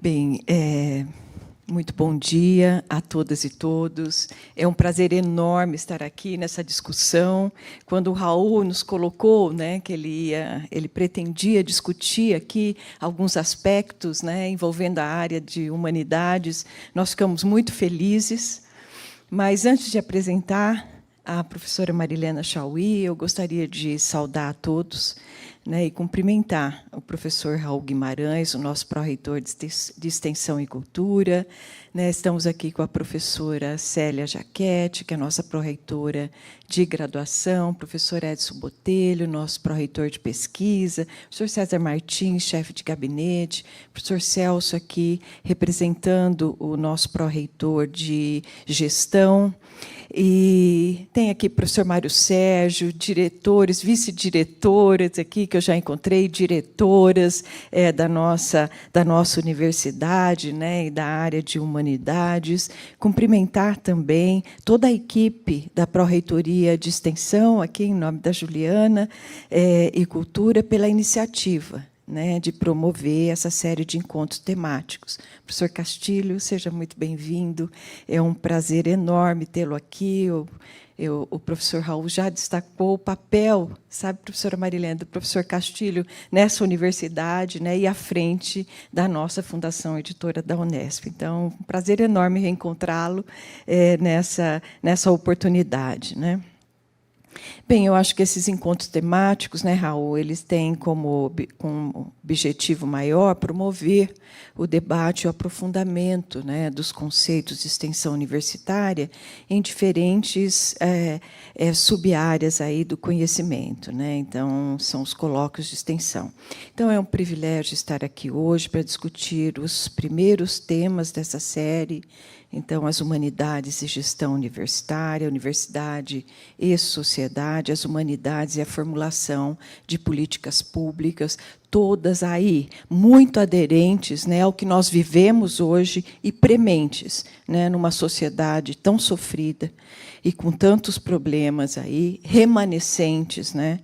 Bem, muito bom dia a todas e todos. É um prazer enorme estar aqui nessa discussão. Quando o Raul nos colocou, né, que ele pretendia discutir aqui alguns aspectos, né, envolvendo a área de humanidades, nós ficamos muito felizes. Mas, antes de apresentar a professora Marilena Chauí, eu gostaria de saudar a todos, né, e cumprimentar o professor Raul Guimarães, o nosso pró-reitor de Extensão e Cultura. Né, estamos aqui com a professora Célia Jaquete, que é a nossa pró-reitora de graduação, professor Edson Botelho, nosso pró-reitor de pesquisa, professor César Martins, chefe de gabinete, professor Celso aqui, representando o nosso pró-reitor de gestão. E tem aqui o professor Mário Sérgio, diretores, vice-diretoras aqui, que eu já encontrei, diretoras da nossa universidade, né, e da área de humanidades. Cumprimentar também toda a equipe da Pró-Reitoria de Extensão, aqui em nome da Juliana, e Cultura, pela iniciativa, né, de promover essa série de encontros temáticos. Professor Castilho, seja muito bem-vindo. É um prazer enorme tê-lo aqui. O professor Raul já destacou o papel, sabe, professora Marilena, do professor Castilho nessa universidade, né, e à frente da nossa Fundação Editora da Unesp. Então, um prazer enorme reencontrá-lo nessa oportunidade, né? Bem, eu acho que esses encontros temáticos, né, Raul, eles têm como objetivo maior promover o debate e o aprofundamento, né, dos conceitos de extensão universitária em diferentes sub-áreas aí do conhecimento, né? Então, são os colóquios de extensão. Então, é um privilégio estar aqui hoje para discutir os primeiros temas dessa série. Então, as humanidades e gestão universitária, universidade e sociedade, as humanidades e a formulação de políticas públicas, todas aí muito aderentes, né, ao que nós vivemos hoje e prementes, né, numa sociedade tão sofrida e com tantos problemas aí remanescentes, né,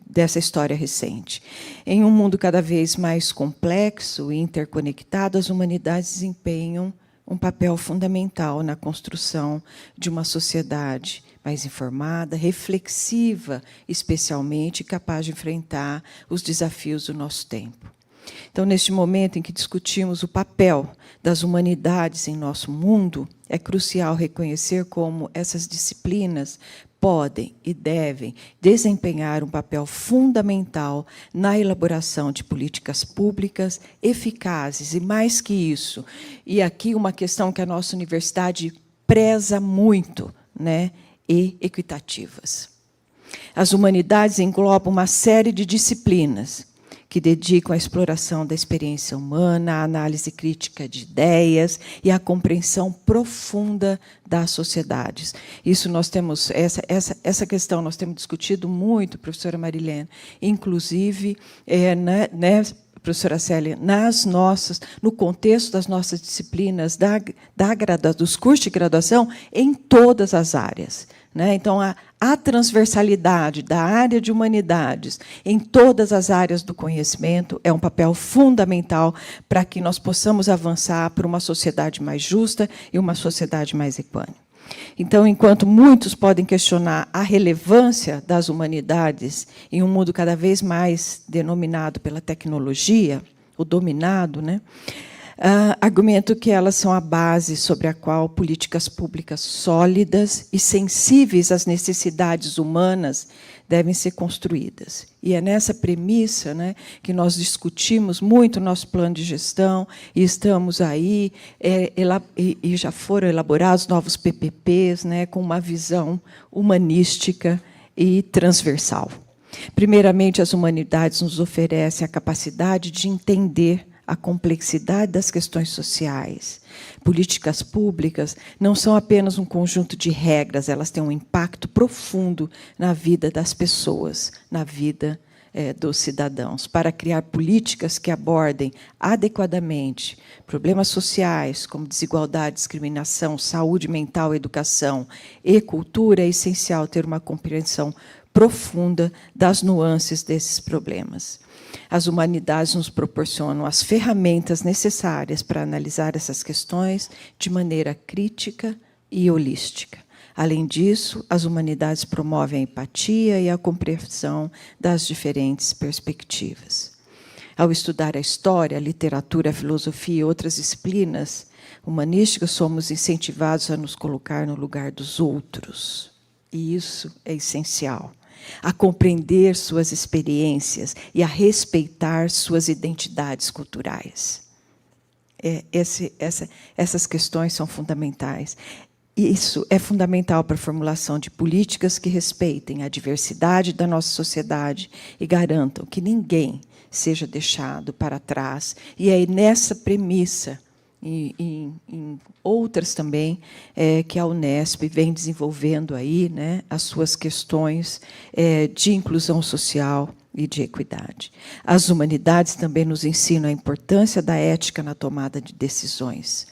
dessa história recente. Em um mundo cada vez mais complexo e interconectado, as humanidades desempenham um papel fundamental na construção de uma sociedade mais informada, reflexiva, especialmente capaz de enfrentar os desafios do nosso tempo. Então, neste momento em que discutimos o papel das humanidades em nosso mundo, é crucial reconhecer como essas disciplinas podem e devem desempenhar um papel fundamental na elaboração de políticas públicas eficazes, e mais que isso, e aqui uma questão que a nossa universidade preza muito, né, e equitativas. As humanidades englobam uma série de disciplinas que dedicam à exploração da experiência humana, à análise crítica de ideias e à compreensão profunda das sociedades. Isso nós temos, essa questão nós temos discutido muito, professora Marilena, inclusive, professora Célia, no contexto das nossas disciplinas dos cursos de graduação em todas as áreas. Né? Então, a transversalidade da área de humanidades em todas as áreas do conhecimento é um papel fundamental para que nós possamos avançar para uma sociedade mais justa e uma sociedade mais equânime. Então, enquanto muitos podem questionar a relevância das humanidades em um mundo cada vez mais denominado pela tecnologia, o dominado, né? Argumento que elas são a base sobre a qual políticas públicas sólidas e sensíveis às necessidades humanas devem ser construídas. E é nessa premissa, né, que nós discutimos muito o nosso plano de gestão, e estamos aí, e já foram elaborados novos PPPs, né, com uma visão humanística e transversal. Primeiramente, as humanidades nos oferecem a capacidade de entender a complexidade das questões sociais. Políticas públicas não são apenas um conjunto de regras, elas têm um impacto profundo na vida das pessoas, na vida dos cidadãos, para criar políticas que abordem adequadamente problemas sociais, como desigualdade, discriminação, saúde mental, educação e cultura. É essencial ter uma compreensão profunda das nuances desses problemas. As humanidades nos proporcionam as ferramentas necessárias para analisar essas questões de maneira crítica e holística. Além disso, as humanidades promovem a empatia e a compreensão das diferentes perspectivas. Ao estudar a história, a literatura, a filosofia e outras disciplinas humanísticas, somos incentivados a nos colocar no lugar dos outros. E isso é essencial. A compreender suas experiências e a respeitar suas identidades culturais. Essas questões são fundamentais. Isso é fundamental para a formulação de políticas que respeitem a diversidade da nossa sociedade e garantam que ninguém seja deixado para trás. E é nessa premissa, e em outras também, que a Unesp vem desenvolvendo aí, né, as suas questões de inclusão social e de equidade. As humanidades também nos ensinam a importância da ética na tomada de decisões.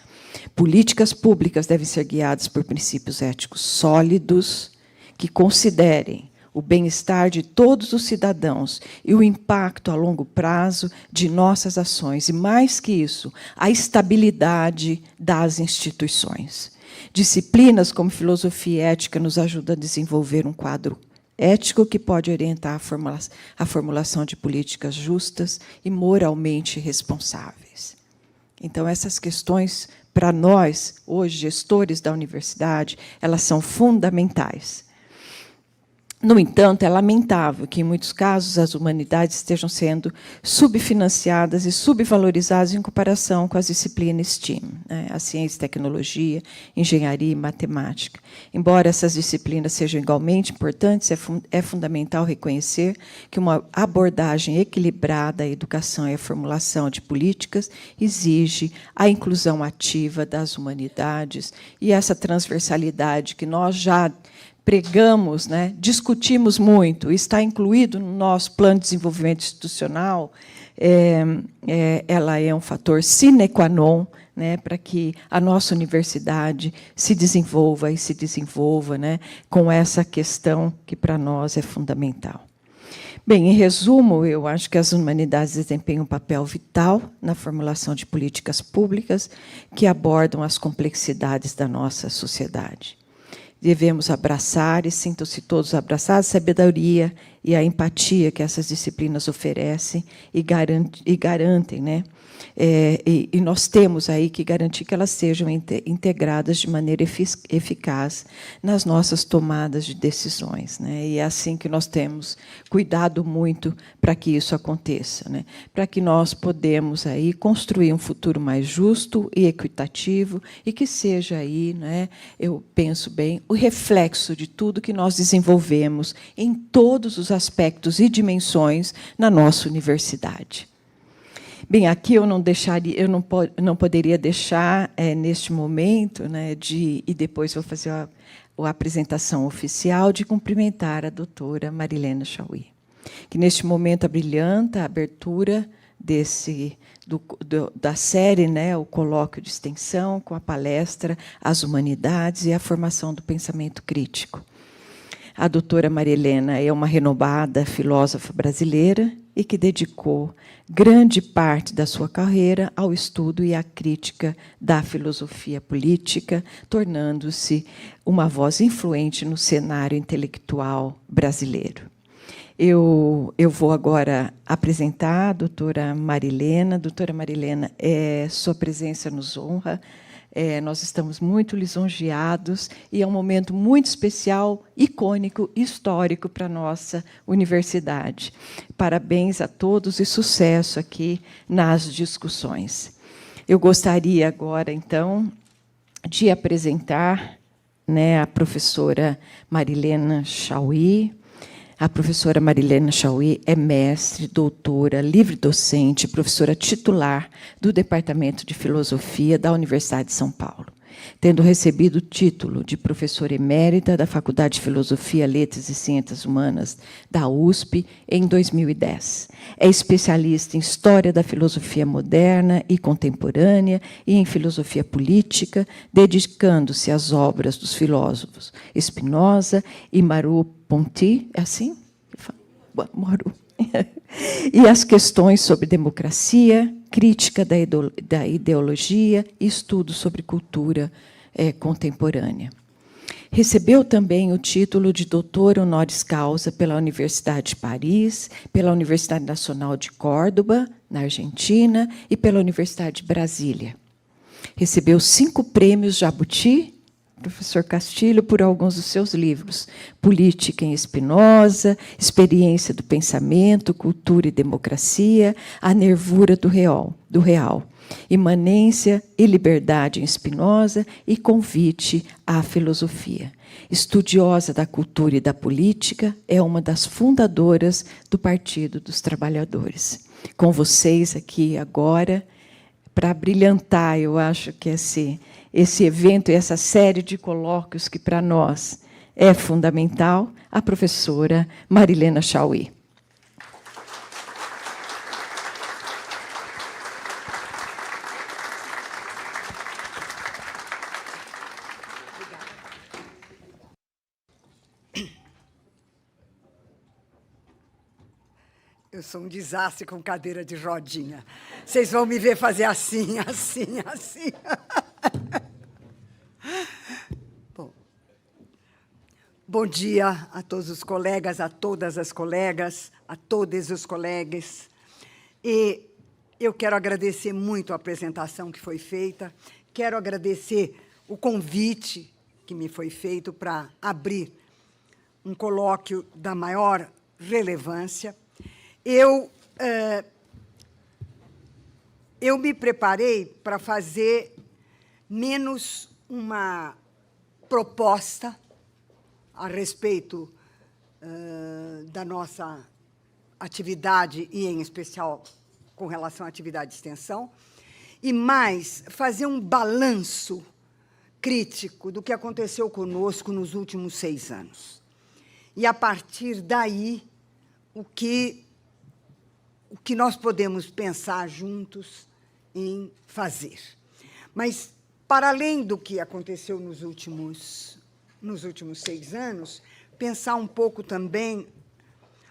Políticas públicas devem ser guiadas por princípios éticos sólidos que considerem o bem-estar de todos os cidadãos e o impacto a longo prazo de nossas ações, e, mais que isso, a estabilidade das instituições. Disciplinas como filosofia e ética nos ajudam a desenvolver um quadro ético que pode orientar a formulação de políticas justas e moralmente responsáveis. Então, essas questões, para nós, hoje, gestores da universidade, elas são fundamentais. No entanto, é lamentável que, em muitos casos, as humanidades estejam sendo subfinanciadas e subvalorizadas em comparação com as disciplinas STEAM, né? A ciência e tecnologia, engenharia e matemática. Embora essas disciplinas sejam igualmente importantes, é fundamental reconhecer que uma abordagem equilibrada à educação e à formulação de políticas exige a inclusão ativa das humanidades e essa transversalidade que nós já pregamos, né, discutimos muito, está incluído no nosso plano de desenvolvimento institucional, ela é um fator sine qua non, né, para que a nossa universidade se desenvolva né, com essa questão que, para nós, é fundamental. Bem, em resumo, eu acho que as humanidades desempenham um papel vital na formulação de políticas públicas que abordam as complexidades da nossa sociedade. Devemos abraçar, e sintam-se todos abraçados, a sabedoria e a empatia que essas disciplinas oferecem e garantem, né? E nós temos aí que garantir que elas sejam integradas de maneira eficaz nas nossas tomadas de decisões, né? E é assim que nós temos cuidado muito para que isso aconteça, né? Para que nós podemos aí construir um futuro mais justo e equitativo e que seja aí, né, eu penso bem, o reflexo de tudo que nós desenvolvemos em todos os aspectos e dimensões na nossa universidade. Bem, aqui eu não poderia deixar, neste momento, né, e depois vou fazer a apresentação oficial, de cumprimentar a doutora Marilena Chauí, que, neste momento, abrilhanta a abertura da série, né, o colóquio de extensão, com a palestra As Humanidades e a Formação do Pensamento Crítico. A doutora Marilena é uma renomada filósofa brasileira e que dedicou grande parte da sua carreira ao estudo e à crítica da filosofia política, tornando-se uma voz influente no cenário intelectual brasileiro. Eu vou agora apresentar a doutora Marilena. Doutora Marilena, sua presença nos honra. Nós estamos muito lisonjeados e é um momento muito especial, icônico, histórico para a nossa universidade. Parabéns a todos e sucesso aqui nas discussões. Eu gostaria agora, então, de apresentar, né, a professora Marilena Chauí. A professora Marilena Chauí é mestre, doutora, livre-docente, professora titular do Departamento de Filosofia da Universidade de São Paulo, tendo recebido o título de professora emérita da Faculdade de Filosofia, Letras e Ciências Humanas da USP em 2010. É especialista em História da Filosofia Moderna e Contemporânea e em Filosofia Política, dedicando-se às obras dos filósofos Spinoza e Merleau-Ponty, é assim? e as questões sobre democracia, crítica da ideologia e estudo sobre cultura contemporânea. Recebeu também o título de doutor honoris causa pela Universidade de Paris, pela Universidade Nacional de Córdoba, na Argentina, e pela Universidade de Brasília. Recebeu 5 prêmios Jabuti, professor Castilho, por alguns dos seus livros: Política em Spinoza, Experiência do Pensamento, Cultura e Democracia, A Nervura do Real, Imanência e Liberdade em Spinoza e Convite à Filosofia. Estudiosa da cultura e da política, é uma das fundadoras do Partido dos Trabalhadores. Com vocês aqui agora, para brilhantar, eu acho que esse evento e essa série de colóquios que, para nós, é fundamental, a professora Marilena Chaui. Eu sou um desastre com cadeira de rodinha. Vocês vão me ver fazer assim, assim, assim. Bom dia a todos os colegas, a todas as colegas, a todos os colegas. E eu quero agradecer muito a apresentação que foi feita, quero agradecer o convite que me foi feito para abrir um colóquio da maior relevância. Eu me preparei para fazer menos uma proposta a respeito da nossa atividade, e, em especial, com relação à atividade de extensão, e mais fazer um balanço crítico do que aconteceu conosco nos últimos 6 anos. E, a partir daí, o que nós podemos pensar juntos em fazer. Mas, para além do que aconteceu nos últimos 6 anos, pensar um pouco também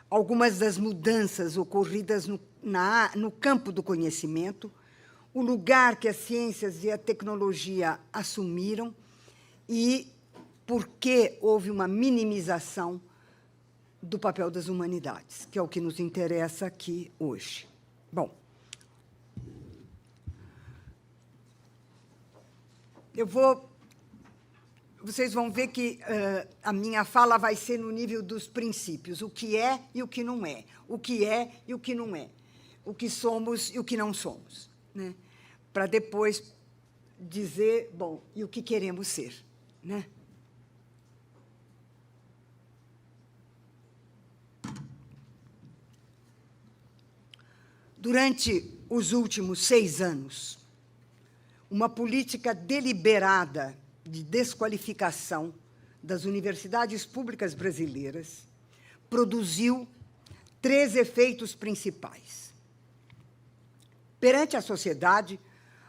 algumas das mudanças ocorridas no campo do conhecimento, o lugar que as ciências e a tecnologia assumiram e por que houve uma minimização do papel das humanidades, que é o que nos interessa aqui hoje. Bom, vocês vão ver que a minha fala vai ser no nível dos princípios, o que é e o que não é, o que é e o que não é, o que somos e o que não somos, né? Para depois dizer, bom, e o que queremos ser, né? Durante os últimos 6 anos, uma política deliberada de desqualificação das universidades públicas brasileiras produziu 3 efeitos principais. Perante a sociedade,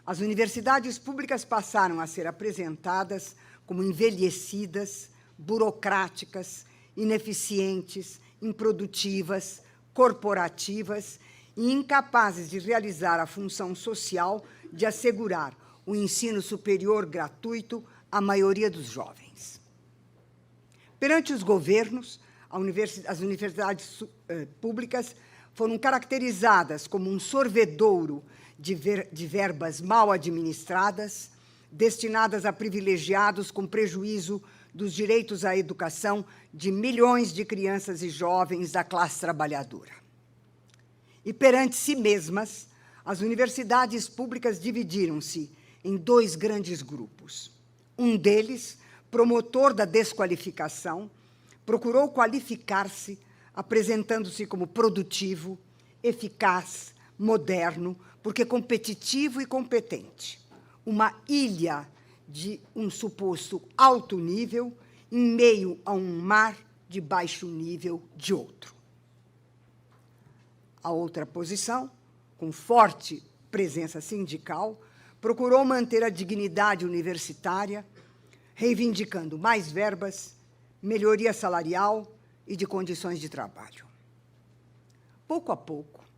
as universidades públicas passaram a ser apresentadas como envelhecidas, burocráticas, ineficientes, improdutivas, corporativas e incapazes de realizar a função social de assegurar o ensino superior gratuito à maioria dos jovens. Perante os governos, as universidades públicas foram caracterizadas como um sorvedouro de verbas mal administradas, destinadas a privilegiados com prejuízo dos direitos à educação de milhões de crianças e jovens da classe trabalhadora. E, perante si mesmas, as universidades públicas dividiram-se em 2 grandes grupos. Um deles, promotor da desqualificação, procurou qualificar-se, apresentando-se como produtivo, eficaz, moderno, porque competitivo e competente. Uma ilha de um suposto alto nível em meio a um mar de baixo nível de outro. A outra posição, com forte presença sindical, procurou manter a dignidade universitária, reivindicando mais verbas, melhoria salarial e de condições de trabalho. pouco a pouco,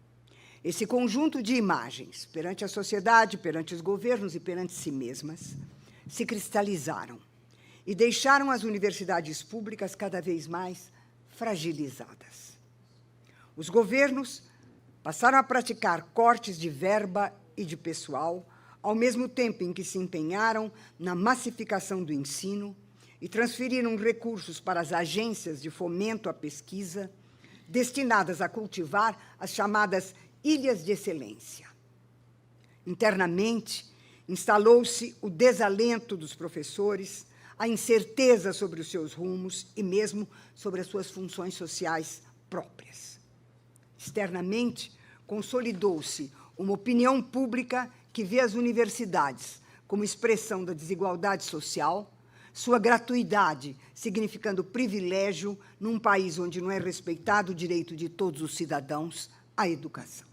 esse conjunto de imagens, perante a sociedade, perante os governos e perante si mesmas, se cristalizaram e deixaram as universidades públicas cada vez mais fragilizadas. Os governos passaram a praticar cortes de verba e de pessoal, ao mesmo tempo em que se empenharam na massificação do ensino e transferiram recursos para as agências de fomento à pesquisa, destinadas a cultivar as chamadas ilhas de excelência. Internamente, instalou-se o desalento dos professores, a incerteza sobre os seus rumos e mesmo sobre as suas funções sociais próprias. Externamente, consolidou-se uma opinião pública que vê as universidades como expressão da desigualdade social, sua gratuidade significando privilégio num país onde não é respeitado o direito de todos os cidadãos à educação.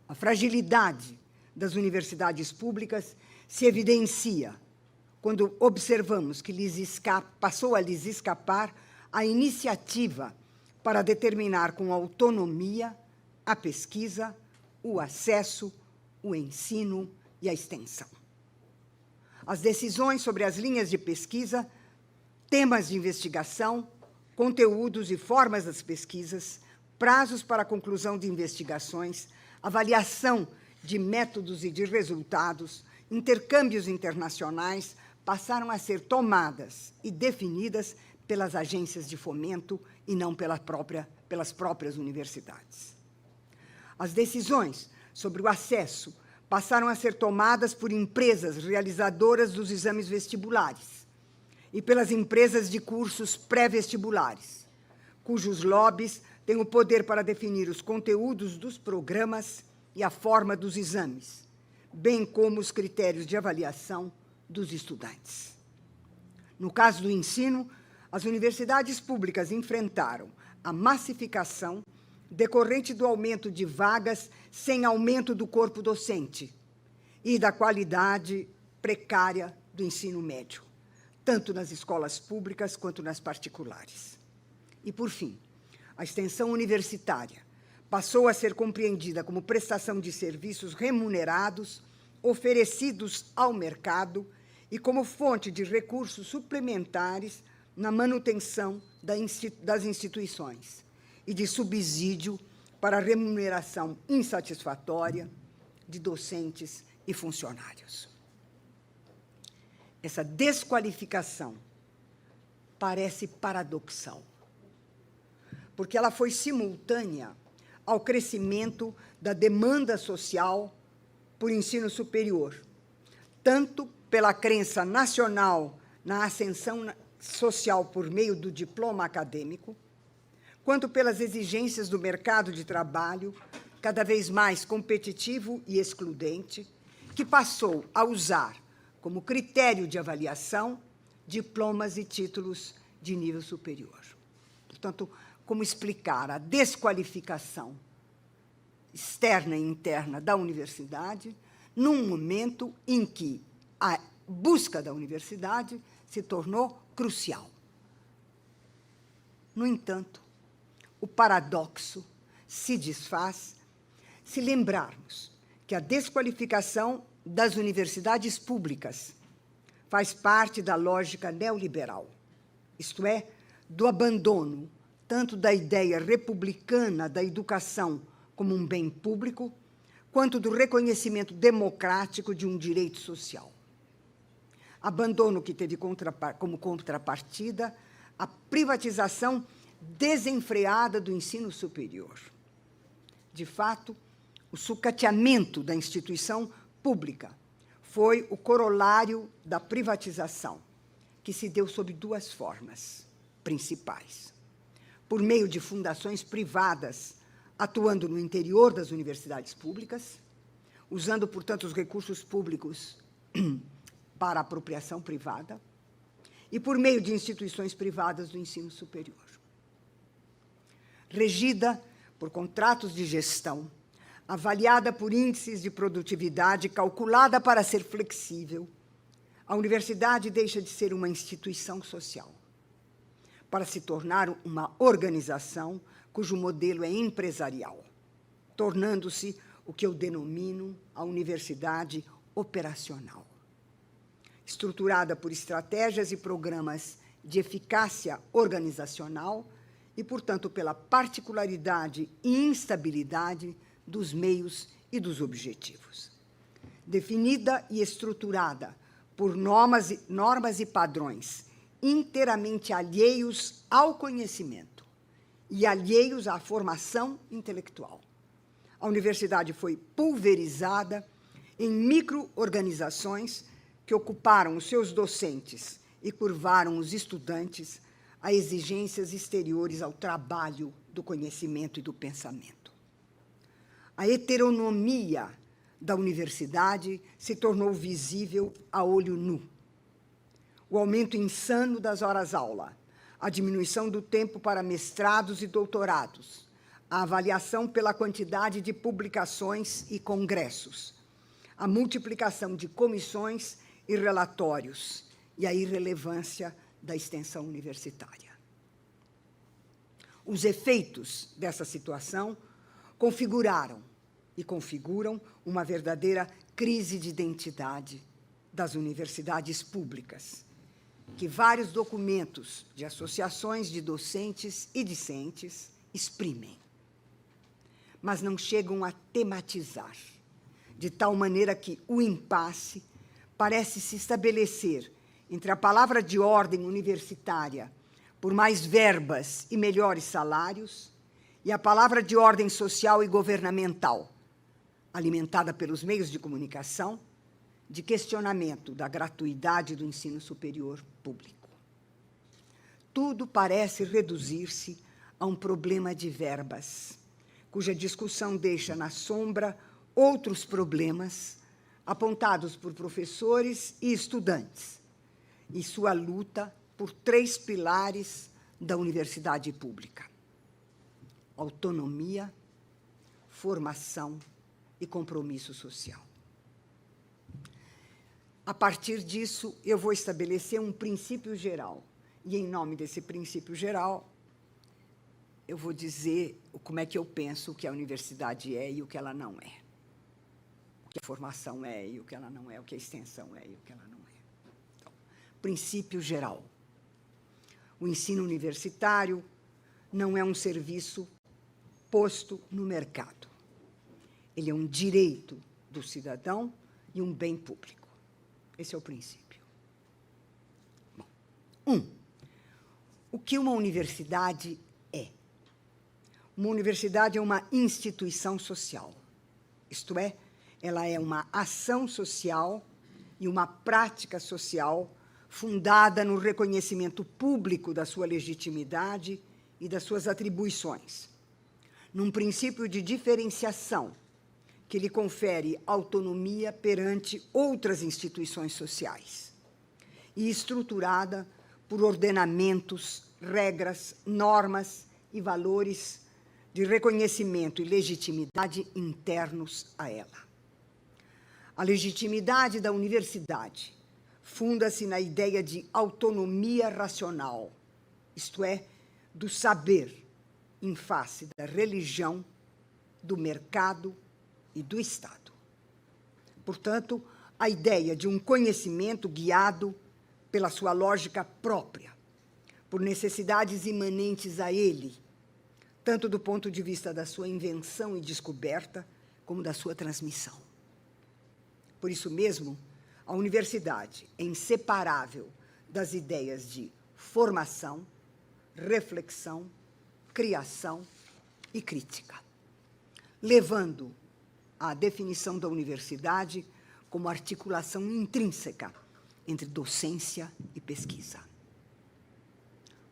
A fragilidade das universidades públicas se evidencia quando observamos que passou a lhes escapar a iniciativa para determinar com autonomia a pesquisa, o acesso, o ensino e a extensão. As decisões sobre as linhas de pesquisa, temas de investigação, conteúdos e formas das pesquisas, prazos para a conclusão de investigações, avaliação de métodos e de resultados, intercâmbios internacionais, passaram a ser tomadas e definidas pelas agências de fomento e não pelas próprias universidades. As decisões sobre o acesso passaram a ser tomadas por empresas realizadoras dos exames vestibulares e pelas empresas de cursos pré-vestibulares, cujos lobbies têm o poder para definir os conteúdos dos programas e a forma dos exames, bem como os critérios de avaliação dos estudantes. No caso do ensino, as universidades públicas enfrentaram a massificação decorrente do aumento de vagas sem aumento do corpo docente e da qualidade precária do ensino médio, tanto nas escolas públicas quanto nas particulares. E, por fim, a extensão universitária passou a ser compreendida como prestação de serviços remunerados, oferecidos ao mercado e como fonte de recursos suplementares na manutenção das instituições e de subsídio para a remuneração insatisfatória de docentes e funcionários. Essa desqualificação parece paradoxal, porque ela foi simultânea ao crescimento da demanda social por ensino superior, tanto pela crença nacional na ascensão social por meio do diploma acadêmico, quanto pelas exigências do mercado de trabalho, cada vez mais competitivo e excludente, que passou a usar como critério de avaliação diplomas e títulos de nível superior. Portanto, como explicar a desqualificação externa e interna da universidade num momento em que a busca da universidade se tornou crucial. No entanto, o paradoxo se desfaz se lembrarmos que a desqualificação das universidades públicas faz parte da lógica neoliberal, isto é, do abandono tanto da ideia republicana da educação como um bem público, quanto do reconhecimento democrático de um direito social. Abandono que teve como contrapartida a privatização desenfreada do ensino superior. De fato, o sucateamento da instituição pública foi o corolário da privatização, que se deu sob duas formas principais. Por meio de fundações privadas atuando no interior das universidades públicas, usando, portanto, os recursos públicos para a apropriação privada, e por meio de instituições privadas do ensino superior. Regida por contratos de gestão, avaliada por índices de produtividade, calculada para ser flexível, a universidade deixa de ser uma instituição social, para se tornar uma organização cujo modelo é empresarial, tornando-se o que eu denomino a universidade operacional. Estruturada por estratégias e programas de eficácia organizacional e, portanto, pela particularidade e instabilidade dos meios e dos objetivos. Definida e estruturada por normas e padrões inteiramente alheios ao conhecimento e alheios à formação intelectual. A universidade foi pulverizada em micro-organizações que ocuparam os seus docentes e curvaram os estudantes a exigências exteriores ao trabalho do conhecimento e do pensamento. A heteronomia da universidade se tornou visível a olho nu. O aumento insano das horas-aula, a diminuição do tempo para mestrados e doutorados, a avaliação pela quantidade de publicações e congressos, a multiplicação de comissões e relatórios e a irrelevância da extensão universitária. Os efeitos dessa situação configuraram e configuram uma verdadeira crise de identidade das universidades públicas, que vários documentos de associações de docentes e discentes exprimem, mas não chegam a tematizar, de tal maneira que o impasse parece se estabelecer entre a palavra de ordem universitária por mais verbas e melhores salários e a palavra de ordem social e governamental, alimentada pelos meios de comunicação, de questionamento da gratuidade do ensino superior público. Tudo parece reduzir-se a um problema de verbas, cuja discussão deixa na sombra outros problemas apontados por professores e estudantes, e sua luta por 3 pilares da universidade pública: autonomia, formação e compromisso social. A partir disso, eu vou estabelecer um princípio geral, e, em nome desse princípio geral, eu vou dizer como é que eu penso o que a universidade é e o que ela não é, o que a formação é e o que ela não é, o que a extensão é e o que ela não é. Então, princípio geral. O ensino universitário não é um serviço posto no mercado. Ele é um direito do cidadão e um bem público. Esse é o princípio. Bom, o que uma universidade é? Uma universidade é uma instituição social. Isto é, ela é uma ação social e uma prática social fundada no reconhecimento público da sua legitimidade e das suas atribuições, num princípio de diferenciação que lhe confere autonomia perante outras instituições sociais, e estruturada por ordenamentos, regras, normas e valores de reconhecimento e legitimidade internos a ela. A legitimidade da universidade funda-se na ideia de autonomia racional, isto é, do saber em face da religião, do mercado e do Estado. Portanto, a ideia de um conhecimento guiado pela sua lógica própria, por necessidades imanentes a ele, tanto do ponto de vista da sua invenção e descoberta, como da sua transmissão. Por isso mesmo, a universidade é inseparável das ideias de formação, reflexão, criação e crítica, levando à definição da universidade como articulação intrínseca entre docência e pesquisa.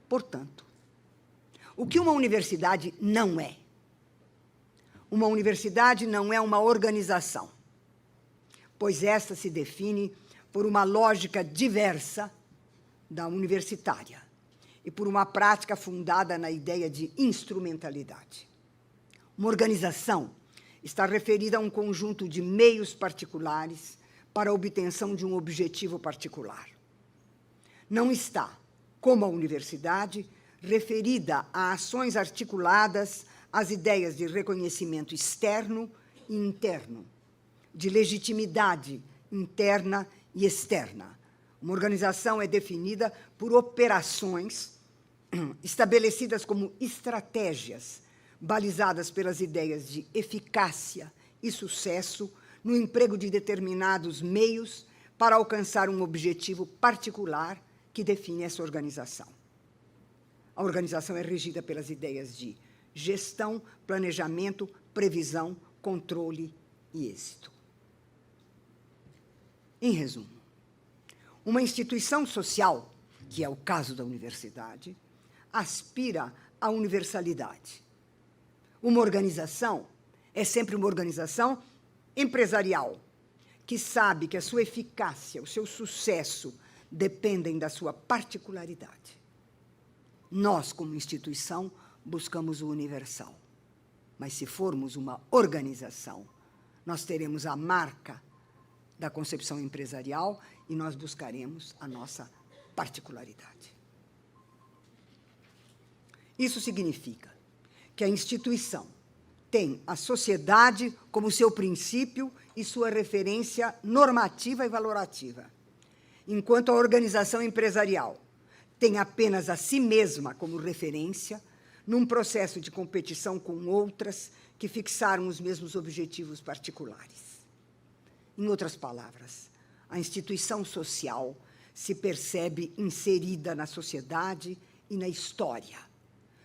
Portanto, o que uma universidade não é? Uma universidade não é uma organização, pois esta se define por uma lógica diversa da universitária e por uma prática fundada na ideia de instrumentalidade. Uma organização está referida a um conjunto de meios particulares para a obtenção de um objetivo particular. Não está, como a universidade, referida a ações articuladas às ideias de reconhecimento externo e interno, de legitimidade interna e externa. Uma organização é definida por operações estabelecidas como estratégias, balizadas pelas ideias de eficácia e sucesso no emprego de determinados meios para alcançar um objetivo particular que define essa organização. A organização é regida pelas ideias de gestão, planejamento, previsão, controle e êxito. Em resumo, uma instituição social, que é o caso da universidade, aspira à universalidade. Uma organização é sempre uma organização empresarial, que sabe que a sua eficácia, o seu sucesso, dependem da sua particularidade. Nós, como instituição, buscamos o universal. Mas, se formos uma organização, nós teremos a marca da concepção empresarial e nós buscaremos a nossa particularidade. Isso significa que a instituição tem a sociedade como seu princípio e sua referência normativa e valorativa, enquanto a organização empresarial tem apenas a si mesma como referência num processo de competição com outras que fixaram os mesmos objetivos particulares. Em outras palavras, a instituição social se percebe inserida na sociedade e na história,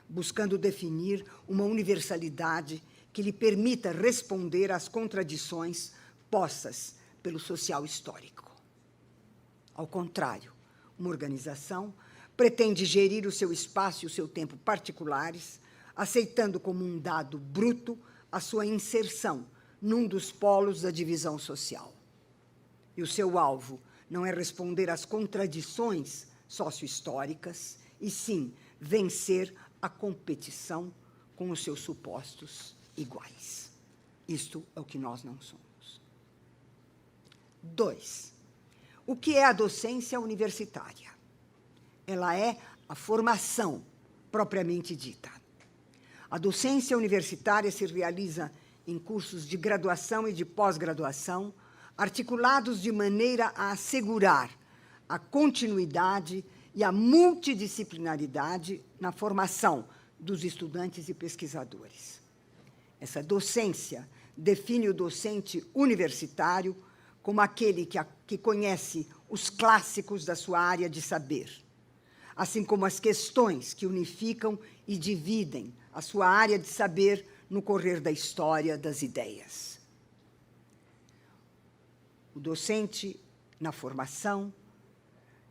buscando definir uma universalidade que lhe permita responder às contradições postas pelo social histórico. Ao contrário, uma organização pretende gerir o seu espaço e o seu tempo particulares, aceitando como um dado bruto a sua inserção num dos polos da divisão social. E o seu alvo não é responder às contradições sócio-históricas, e sim vencer a competição com os seus supostos iguais. Isto é o que nós não somos. 2. O que é a docência universitária? Ela é a formação propriamente dita. A docência universitária se realiza em cursos de graduação e de pós-graduação, articulados de maneira a assegurar a continuidade e a multidisciplinaridade na formação dos estudantes e pesquisadores. Essa docência define o docente universitário como aquele que conhece os clássicos da sua área de saber, assim como as questões que unificam e dividem a sua área de saber no correr da história das ideias. O docente, na formação,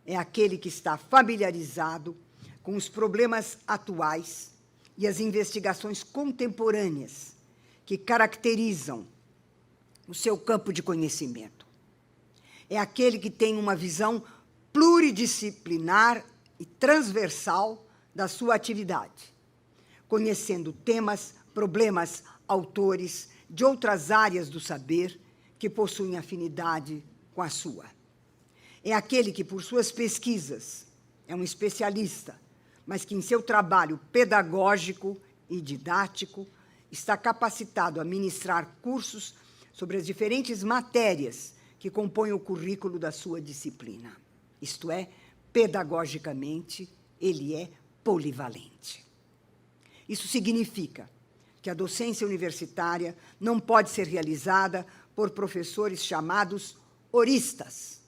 é aquele que está familiarizado com os problemas atuais e as investigações contemporâneas que caracterizam o seu campo de conhecimento. É aquele que tem uma visão pluridisciplinar e transversal da sua atividade, conhecendo temas, problemas, autores de outras áreas do saber que possuem afinidade com a sua. É aquele que, por suas pesquisas, é um especialista, mas que, em seu trabalho pedagógico e didático, está capacitado a ministrar cursos sobre as diferentes matérias que compõem o currículo da sua disciplina. Isto é, pedagogicamente, ele é polivalente. Isso significa que a docência universitária não pode ser realizada por professores chamados horistas,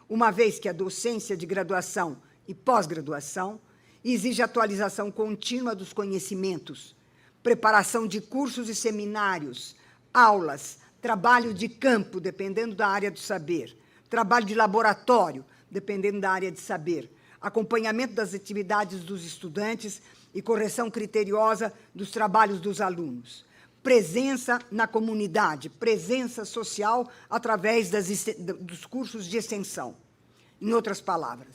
uma vez que a docência de graduação e pós-graduação exige atualização contínua dos conhecimentos, preparação de cursos e seminários, aulas, trabalho de campo, dependendo da área do saber, trabalho de laboratório, dependendo da área de saber, acompanhamento das atividades dos estudantes e correção criteriosa dos trabalhos dos alunos, presença na comunidade, presença social através dos cursos de extensão. Em outras palavras,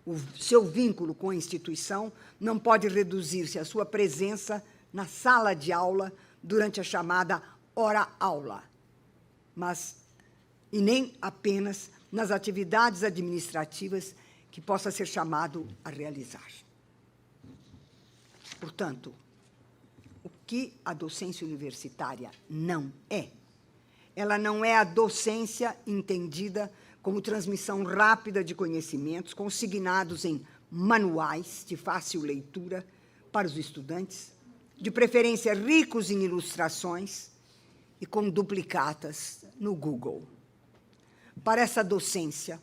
o seu vínculo com a instituição não pode reduzir-se à sua presença na sala de aula durante a chamada hora-aula, e nem apenas nas atividades administrativas que possa ser chamado a realizar. Portanto, o que a docência universitária não é? Ela não é a docência entendida como transmissão rápida de conhecimentos consignados em manuais de fácil leitura para os estudantes, de preferência ricos em ilustrações e com duplicatas no Google. Para essa docência,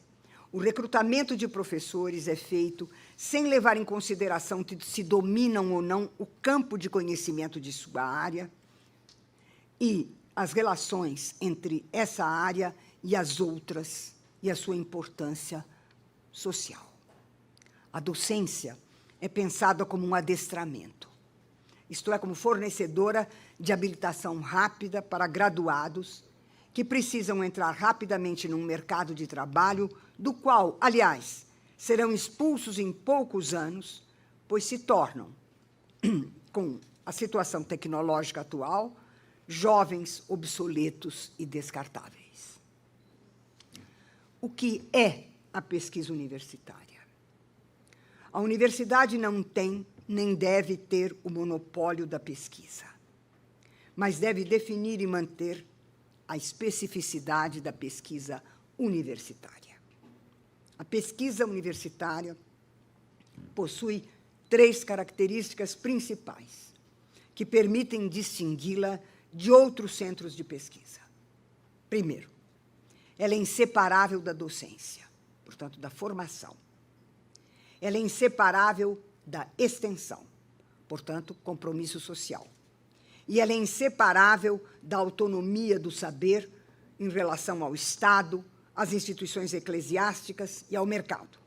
o recrutamento de professores é feito sem levar em consideração se dominam ou não o campo de conhecimento de sua área e as relações entre essa área e as outras e a sua importância social. A docência é pensada como um adestramento, isto é, como fornecedora de habilitação rápida para graduados que precisam entrar rapidamente num mercado de trabalho, do qual, aliás, serão expulsos em poucos anos, pois se tornam, com a situação tecnológica atual, jovens obsoletos e descartáveis. O que é a pesquisa universitária? A universidade não tem nem deve ter o monopólio da pesquisa, mas deve definir e manter a especificidade da pesquisa universitária. A pesquisa universitária possui 3 características principais que permitem distingui-la de outros centros de pesquisa. Primeiro, ela é inseparável da docência, portanto, da formação. Ela é inseparável da extensão, portanto, compromisso social. E ela é inseparável da autonomia do saber em relação ao Estado, às instituições eclesiásticas e ao mercado.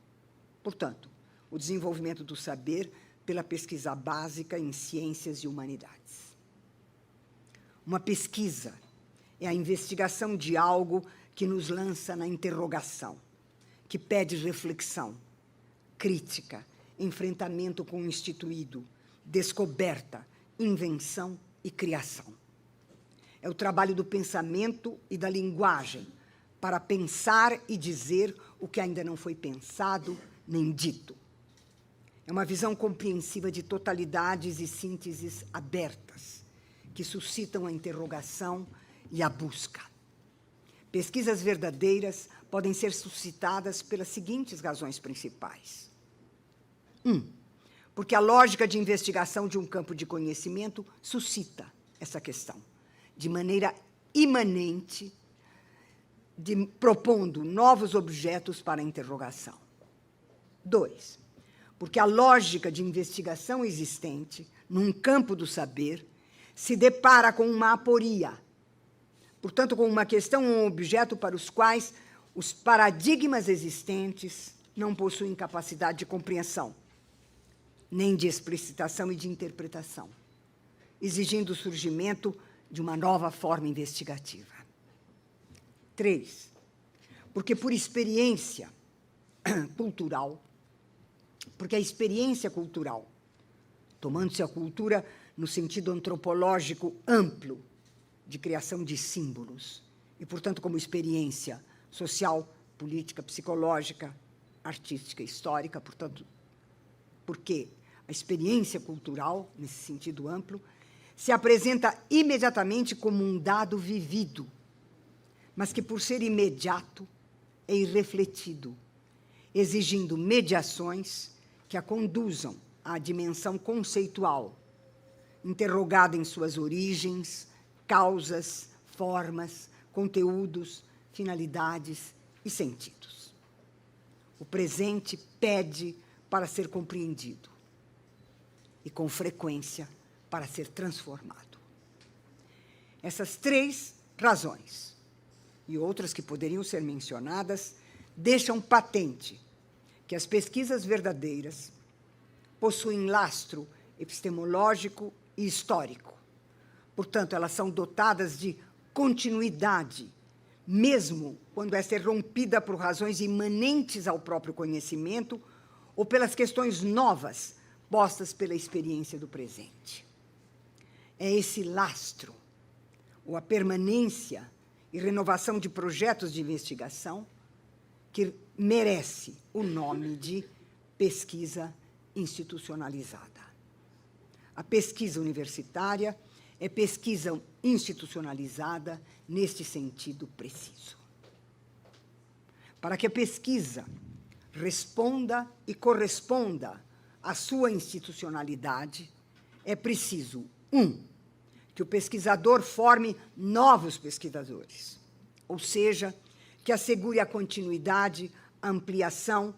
Portanto, o desenvolvimento do saber pela pesquisa básica em ciências e humanidades. Uma pesquisa é a investigação de algo que nos lança na interrogação, que pede reflexão, crítica, enfrentamento com o instituído, descoberta, invenção e criação. É o trabalho do pensamento e da linguagem para pensar e dizer o que ainda não foi pensado nem dito. É uma visão compreensiva de totalidades e sínteses abertas, que suscitam a interrogação e a busca. Pesquisas verdadeiras podem ser suscitadas pelas seguintes razões principais. 1. Porque a lógica de investigação de um campo de conhecimento suscita essa questão, de maneira imanente, propondo novos objetos para a interrogação. 2. Porque a lógica de investigação existente, num campo do saber, se depara com uma aporia, portanto, com uma questão ou um objeto para os quais os paradigmas existentes não possuem capacidade de compreensão, nem de explicitação e de interpretação, exigindo o surgimento de uma nova forma investigativa. 3. Porque por experiência cultural, porque a experiência cultural, tomando-se a cultura no sentido antropológico amplo de criação de símbolos, e, portanto, como experiência social, política, psicológica, artística, histórica, portanto, porque a experiência cultural, nesse sentido amplo, se apresenta imediatamente como um dado vivido, mas que, por ser imediato, é irrefletido, exigindo mediações que a conduzam à dimensão conceitual, interrogada em suas origens, causas, formas, conteúdos, finalidades e sentidos. O presente pede para ser compreendido e, com frequência, para ser transformado. Essas 3 razões, e outras que poderiam ser mencionadas, deixam patente que as pesquisas verdadeiras possuem lastro epistemológico e histórico. Portanto, elas são dotadas de continuidade, mesmo quando esta é rompida por razões imanentes ao próprio conhecimento ou pelas questões novas postas pela experiência do presente. É esse lastro, ou a permanência e renovação de projetos de investigação, que merece o nome de pesquisa institucionalizada. A pesquisa universitária é pesquisa institucionalizada neste sentido preciso. Para que a pesquisa responda e corresponda à sua institucionalidade, é preciso, que o pesquisador forme novos pesquisadores, ou seja, que assegure a continuidade, a ampliação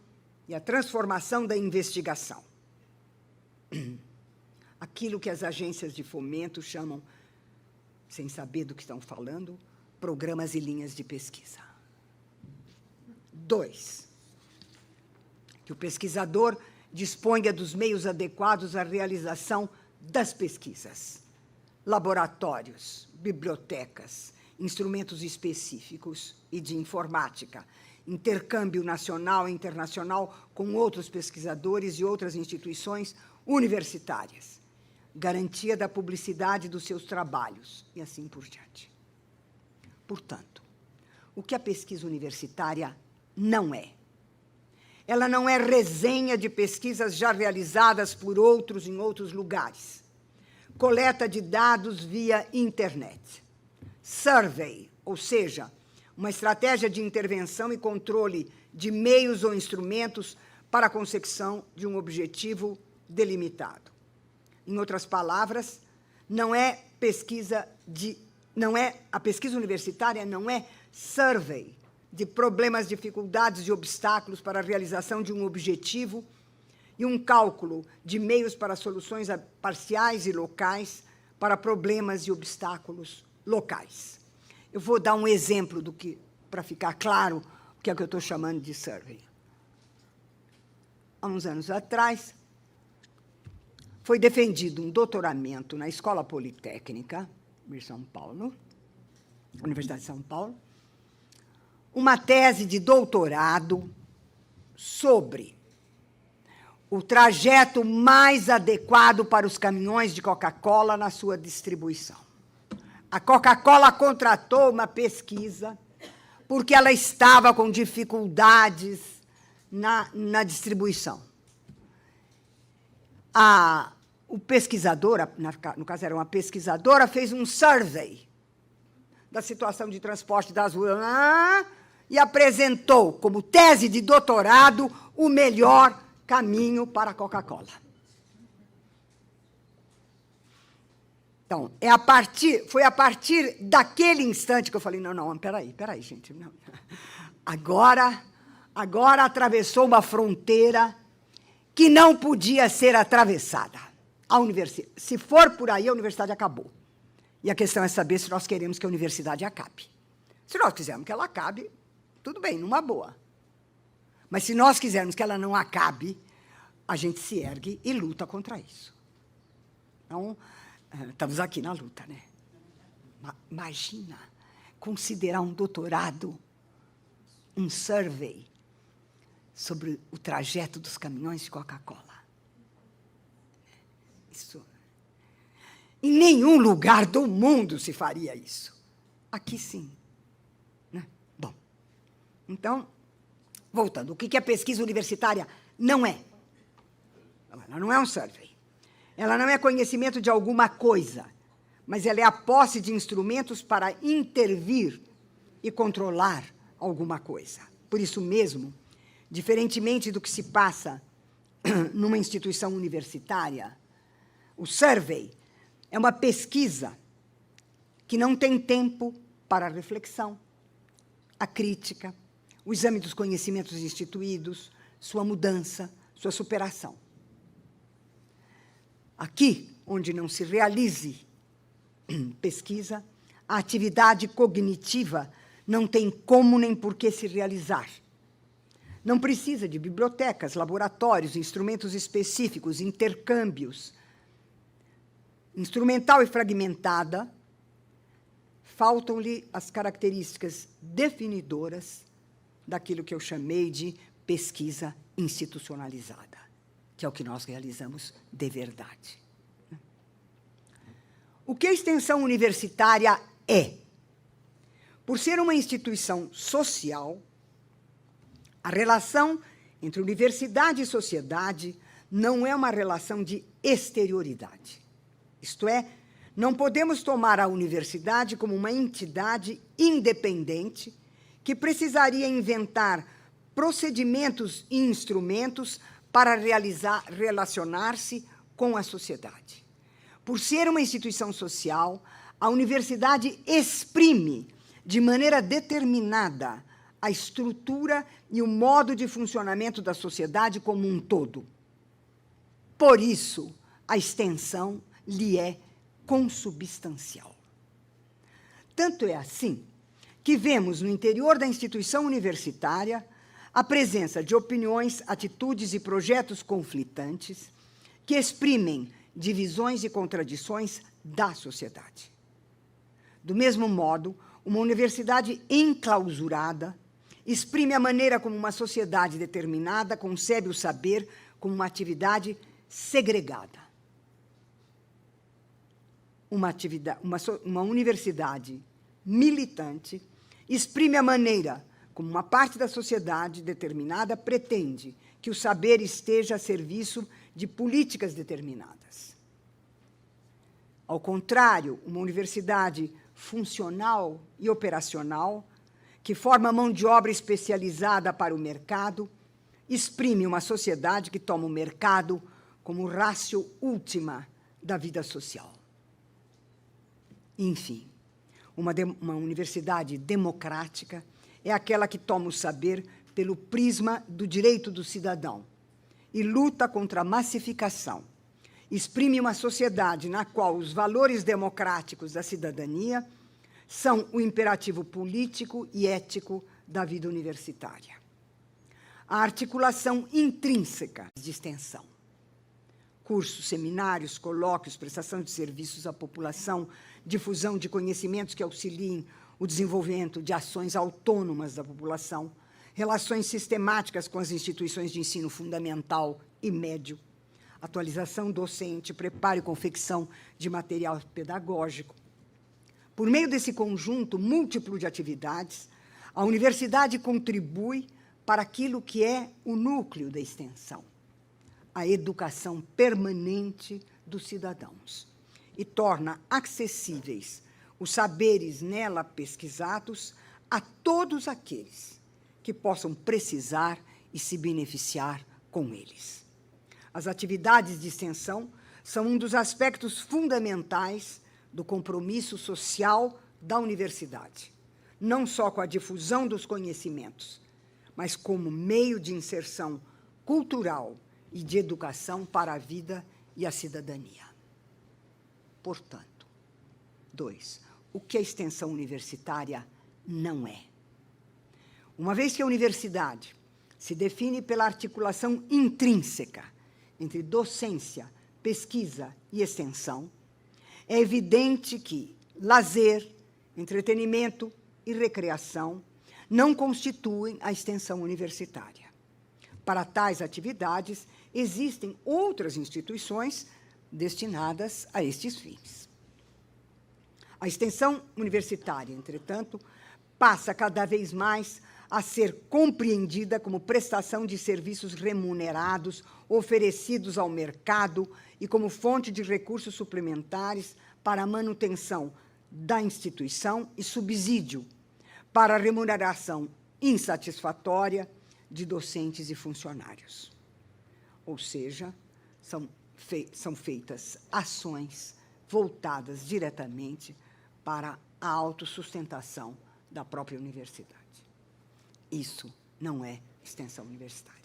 e a transformação da investigação. Aquilo que as agências de fomento chamam, sem saber do que estão falando, programas e linhas de pesquisa. 2, que o pesquisador disponha dos meios adequados à realização das pesquisas, laboratórios, bibliotecas, instrumentos específicos e de informática, intercâmbio nacional e internacional com outros pesquisadores e outras instituições universitárias, garantia da publicidade dos seus trabalhos e assim por diante. Portanto, o que a pesquisa universitária não é? Ela não é resenha de pesquisas já realizadas por outros em outros lugares. Coleta de dados via internet. Survey, ou seja, uma estratégia de intervenção e controle de meios ou instrumentos para a consecução de um objetivo delimitado. Em outras palavras, a pesquisa universitária não é survey de problemas, dificuldades e obstáculos para a realização de um objetivo e um cálculo de meios para soluções parciais e locais para problemas e obstáculos locais. Eu vou dar um exemplo do que, para ficar claro, o que é que eu estou chamando de survey. Há uns anos atrás, foi defendido um doutoramento na Escola Politécnica de São Paulo, Universidade de São Paulo, uma tese de doutorado sobre o trajeto mais adequado para os caminhões de Coca-Cola na sua distribuição. A Coca-Cola contratou uma pesquisa porque ela estava com dificuldades na distribuição. O pesquisador, no caso era uma pesquisadora, fez um survey da situação de transporte das ruas e apresentou como tese de doutorado o melhor caminho para a Coca-Cola. Então, foi a partir daquele instante que eu falei, não, peraí, gente. Não. Agora atravessou uma fronteira que não podia ser atravessada. Se for por aí, a universidade acabou. E a questão é saber se nós queremos que a universidade acabe. Se nós quisermos que ela acabe, tudo bem, numa boa. Mas se nós quisermos que ela não acabe, a gente se ergue e luta contra isso. Então, estamos aqui na luta, né? Imagina considerar um doutorado, um survey sobre o trajeto dos caminhões de Coca-Cola. Isso. Em nenhum lugar do mundo se faria isso. Aqui, sim. Né? Bom, então, voltando, o que a pesquisa universitária não é? Ela não é um survey. Ela não é conhecimento de alguma coisa, mas ela é a posse de instrumentos para intervir e controlar alguma coisa. Por isso mesmo, diferentemente do que se passa numa instituição universitária, o survey é uma pesquisa que não tem tempo para a reflexão, a crítica, o exame dos conhecimentos instituídos, sua mudança, sua superação. Aqui, onde não se realize pesquisa, a atividade cognitiva não tem como nem por que se realizar. Não precisa de bibliotecas, laboratórios, instrumentos específicos, intercâmbios. Instrumental e fragmentada, faltam-lhe as características definidoras daquilo que eu chamei de pesquisa institucionalizada, que é o que nós realizamos de verdade. O que a extensão universitária é? Por ser uma instituição social, a relação entre universidade e sociedade não é uma relação de exterioridade. Isto é, não podemos tomar a universidade como uma entidade independente que precisaria inventar procedimentos e instrumentos para relacionar-se com a sociedade. Por ser uma instituição social, a universidade exprime, de maneira determinada, a estrutura e o modo de funcionamento da sociedade como um todo. Por isso, a extensão lhe é consubstancial. Tanto é assim que vemos no interior da instituição universitária a presença de opiniões, atitudes e projetos conflitantes que exprimem divisões e contradições da sociedade. Do mesmo modo, uma universidade enclausurada exprime a maneira como uma sociedade determinada concebe o saber como uma atividade segregada. Uma universidade militante exprime a maneira como uma parte da sociedade determinada pretende que o saber esteja a serviço de políticas determinadas. Ao contrário, uma universidade funcional e operacional, que forma mão de obra especializada para o mercado, exprime uma sociedade que toma o mercado como ratio última da vida social. Enfim, uma universidade democrática é aquela que toma o saber pelo prisma do direito do cidadão e luta contra a massificação. Exprime uma sociedade na qual os valores democráticos da cidadania são o imperativo político e ético da vida universitária. A articulação intrínseca de extensão. Cursos, seminários, colóquios, prestação de serviços à população, difusão de conhecimentos que auxiliem o desenvolvimento de ações autônomas da população, relações sistemáticas com as instituições de ensino fundamental e médio, atualização docente, preparo e confecção de material pedagógico. Por meio desse conjunto múltiplo de atividades, a universidade contribui para aquilo que é o núcleo da extensão, a educação permanente dos cidadãos, e torna acessíveis os saberes nela pesquisados a todos aqueles que possam precisar e se beneficiar com eles. As atividades de extensão são um dos aspectos fundamentais do compromisso social da universidade, não só com a difusão dos conhecimentos, mas como meio de inserção cultural e de educação para a vida e a cidadania. Portanto, 2. O que a extensão universitária não é? Uma vez que a universidade se define pela articulação intrínseca entre docência, pesquisa e extensão, é evidente que lazer, entretenimento e recreação não constituem a extensão universitária. Para tais atividades, existem outras instituições destinadas a estes fins. A extensão universitária, entretanto, passa cada vez mais a ser compreendida como prestação de serviços remunerados oferecidos ao mercado e como fonte de recursos suplementares para a manutenção da instituição e subsídio para a remuneração insatisfatória de docentes e funcionários. Ou seja, são feitas ações voltadas diretamente para a autossustentação da própria universidade. Isso não é extensão universitária.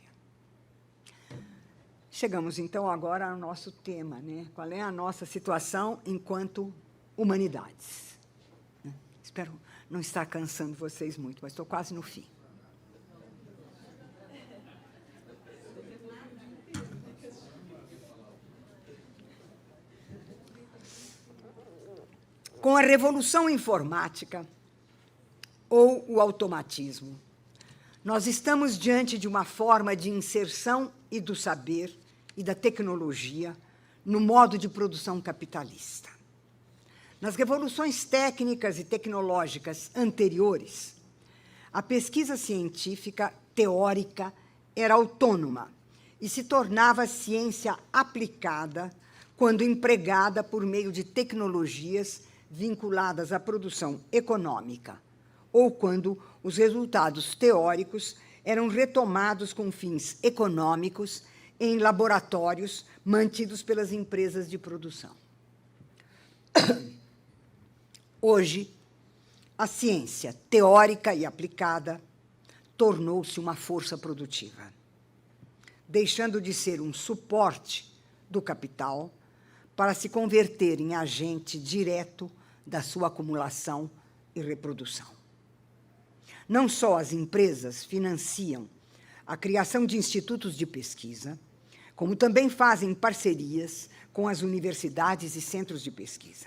Chegamos, então, agora ao nosso tema, né? Qual é a nossa situação enquanto humanidades? Espero não estar cansando vocês muito, mas estou quase no fim. Com a revolução informática ou o automatismo, nós estamos diante de uma forma de inserção e do saber e da tecnologia no modo de produção capitalista. Nas revoluções técnicas e tecnológicas anteriores, a pesquisa científica teórica era autônoma e se tornava ciência aplicada quando empregada por meio de tecnologias vinculadas à produção econômica, ou quando os resultados teóricos eram retomados com fins econômicos em laboratórios mantidos pelas empresas de produção. Hoje, a ciência teórica e aplicada tornou-se uma força produtiva, deixando de ser um suporte do capital para se converter em agente direto da sua acumulação e reprodução. Não só as empresas financiam a criação de institutos de pesquisa, como também fazem parcerias com as universidades e centros de pesquisa.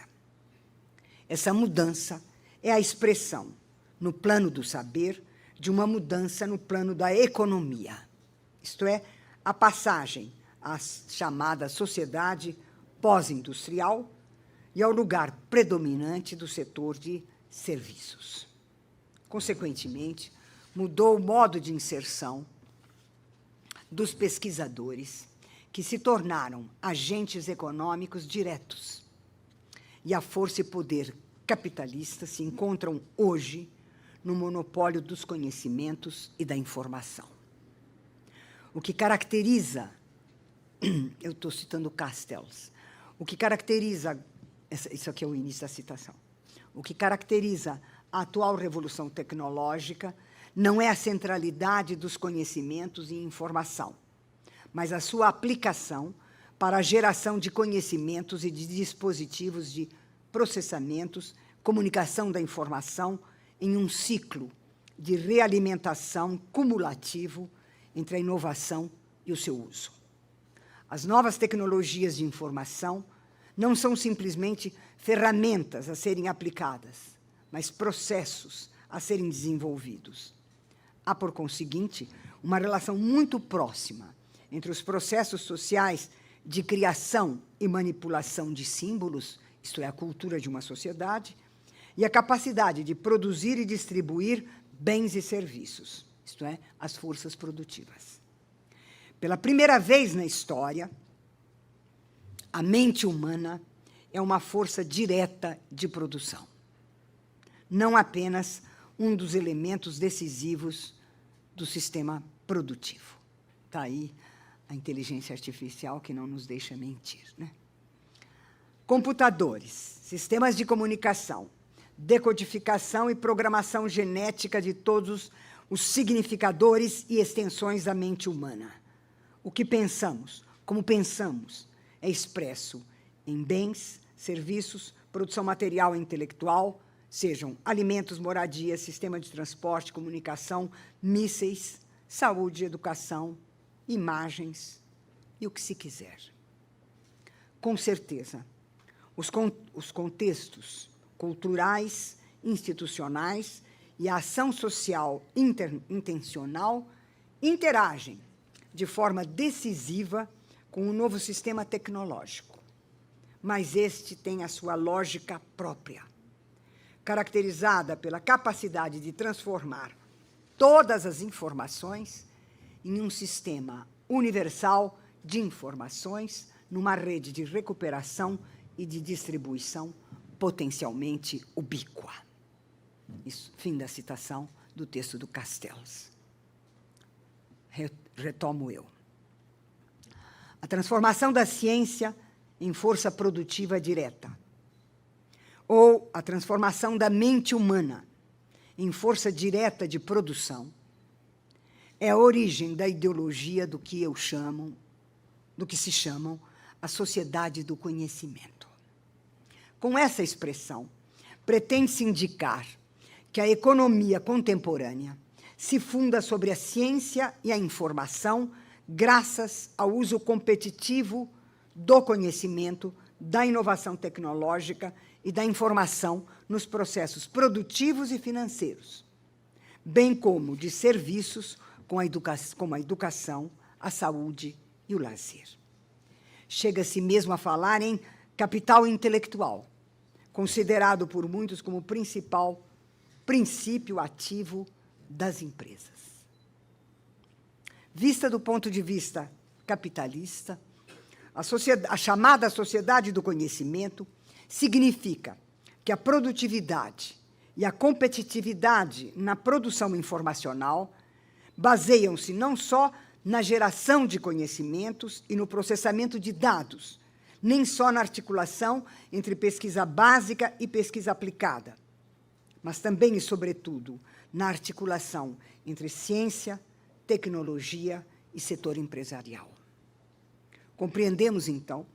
Essa mudança é a expressão, no plano do saber, de uma mudança no plano da economia, isto é, a passagem à chamada sociedade pós-industrial e ao lugar predominante do setor de serviços. Consequentemente, mudou o modo de inserção dos pesquisadores, que se tornaram agentes econômicos diretos. E a força e poder capitalista se encontram hoje no monopólio dos conhecimentos e da informação. O que caracteriza, eu estou citando Castells, o que caracteriza, isso aqui é o início da citação, o que caracteriza a atual revolução tecnológica não é a centralidade dos conhecimentos e informação, mas a sua aplicação para a geração de conhecimentos e de dispositivos de processamentos, comunicação da informação em um ciclo de realimentação cumulativo entre a inovação e o seu uso. As novas tecnologias de informação não são simplesmente ferramentas a serem aplicadas, mas processos a serem desenvolvidos. Há, por conseguinte, uma relação muito próxima entre os processos sociais de criação e manipulação de símbolos, isto é, a cultura de uma sociedade, e a capacidade de produzir e distribuir bens e serviços, isto é, as forças produtivas. Pela primeira vez na história, a mente humana é uma força direta de produção, não apenas um dos elementos decisivos do sistema produtivo. Está aí a inteligência artificial que não nos deixa mentir, né? Computadores, sistemas de comunicação, decodificação e programação genética de todos os significadores e extensões da mente humana. O que pensamos, como pensamos, é expresso em bens, serviços, produção material e intelectual, sejam alimentos, moradia, sistema de transporte, comunicação, mísseis, saúde, educação, imagens e o que se quiser. Com certeza, os contextos culturais, institucionais e a ação social intencional interagem de forma decisiva com o novo sistema tecnológico, mas este tem a sua lógica própria, caracterizada pela capacidade de transformar todas as informações em um sistema universal de informações, numa rede de recuperação e de distribuição potencialmente ubíqua. Isso, fim da citação do texto do Castells. Retomo eu. A transformação da ciência em força produtiva direta, ou a transformação da mente humana em força direta de produção, é a origem da ideologia do que se chamam a sociedade do conhecimento. Com essa expressão, pretende-se indicar que a economia contemporânea se funda sobre a ciência e a informação graças ao uso competitivo do conhecimento, da inovação tecnológica e da informação nos processos produtivos e financeiros, bem como de serviços como a educação, a saúde e o lazer. Chega-se mesmo a falar em capital intelectual, considerado por muitos como o principal princípio ativo das empresas. Vista do ponto de vista capitalista, A chamada sociedade do conhecimento significa que a produtividade e a competitividade na produção informacional baseiam-se não só na geração de conhecimentos e no processamento de dados, nem só na articulação entre pesquisa básica e pesquisa aplicada, mas também e, sobretudo, na articulação entre ciência, tecnologia e setor empresarial. Compreendemos, então,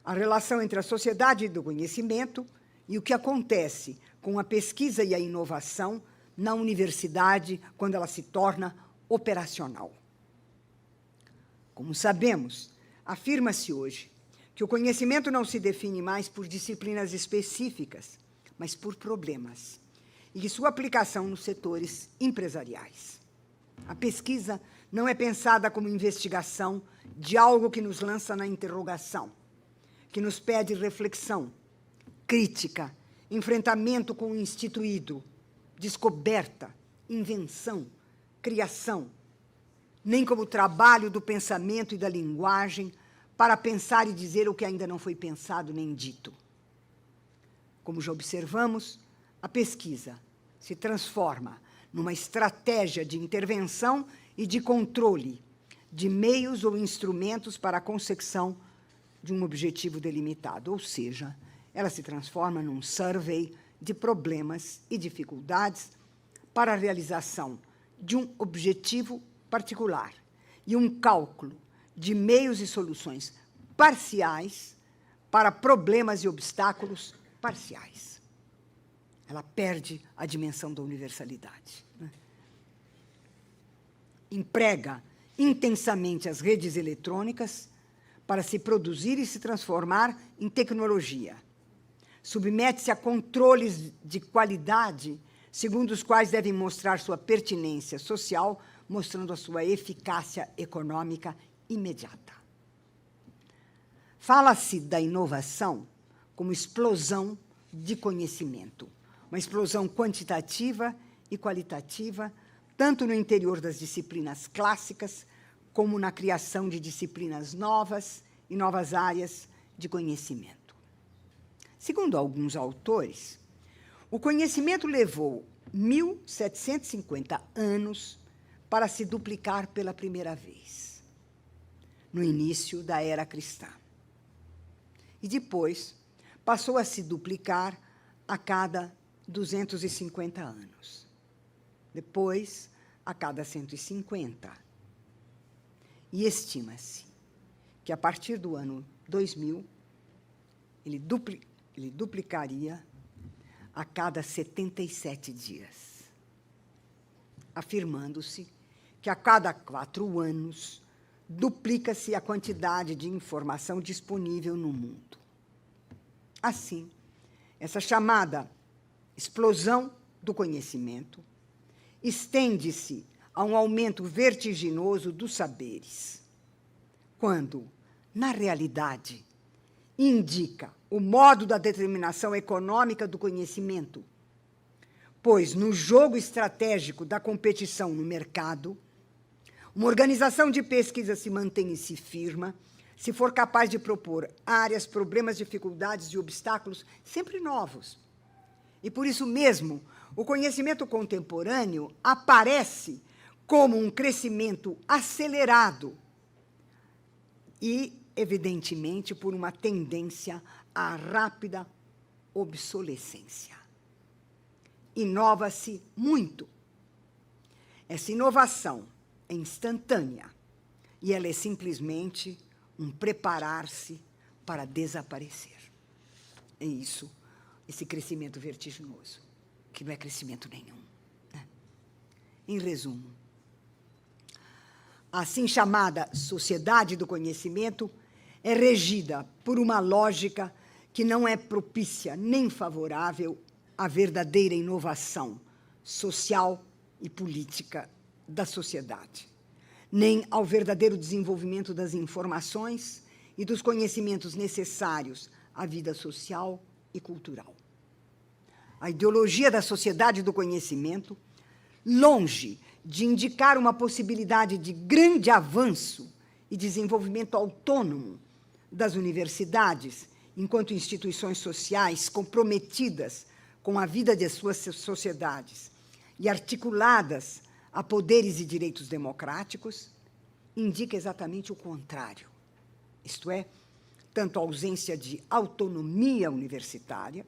a relação entre a sociedade do conhecimento e o que acontece com a pesquisa e a inovação na universidade quando ela se torna operacional. Como sabemos, afirma-se hoje que o conhecimento não se define mais por disciplinas específicas, mas por problemas, e que sua aplicação nos setores empresariais. A pesquisa não é pensada como investigação de algo que nos lança na interrogação, que nos pede reflexão, crítica, enfrentamento com o instituído, descoberta, invenção, criação, nem como trabalho do pensamento e da linguagem para pensar e dizer o que ainda não foi pensado nem dito. Como já observamos, a pesquisa se transforma numa estratégia de intervenção e de controle de meios ou instrumentos para a consecução de um objetivo delimitado, ou seja, ela se transforma num survey de problemas e dificuldades para a realização de um objetivo particular e um cálculo de meios e soluções parciais para problemas e obstáculos parciais. Ela perde a dimensão da universalidade, né? Emprega intensamente as redes eletrônicas para se produzir e se transformar em tecnologia. Submete-se a controles de qualidade, segundo os quais devem mostrar sua pertinência social, mostrando a sua eficácia econômica imediata. Fala-se da inovação como explosão de conhecimento, uma explosão quantitativa e qualitativa, tanto no interior das disciplinas clássicas, como na criação de disciplinas novas e novas áreas de conhecimento. Segundo alguns autores, o conhecimento levou 1.750 anos para se duplicar pela primeira vez, no início da era cristã. E depois passou a se duplicar a cada 250 anos. Depois, a cada 150. E estima-se que, a partir do ano 2000, ele duplicaria a cada 77 dias, afirmando-se que a cada 4 anos duplica-se a quantidade de informação disponível no mundo. Assim, essa chamada explosão do conhecimento estende-se a um aumento vertiginoso dos saberes, quando, na realidade, indica o modo da determinação econômica do conhecimento, pois, no jogo estratégico da competição no mercado, uma organização de pesquisa se mantém e se firma se for capaz de propor áreas, problemas, dificuldades e obstáculos sempre novos. E, por isso mesmo, o conhecimento contemporâneo aparece como um crescimento acelerado e, evidentemente, por uma tendência à rápida obsolescência. Inova-se muito. Essa inovação é instantânea e ela é simplesmente um preparar-se para desaparecer. É isso, esse crescimento vertiginoso, que não é crescimento nenhum, né? Em resumo, a assim chamada sociedade do conhecimento é regida por uma lógica que não é propícia nem favorável à verdadeira inovação social e política da sociedade, nem ao verdadeiro desenvolvimento das informações e dos conhecimentos necessários à vida social e cultural. A ideologia da sociedade do conhecimento, longe de indicar uma possibilidade de grande avanço e desenvolvimento autônomo das universidades, enquanto instituições sociais comprometidas com a vida de suas sociedades e articuladas a poderes e direitos democráticos, indica exatamente o contrário. Isto é, tanto a ausência de autonomia universitária,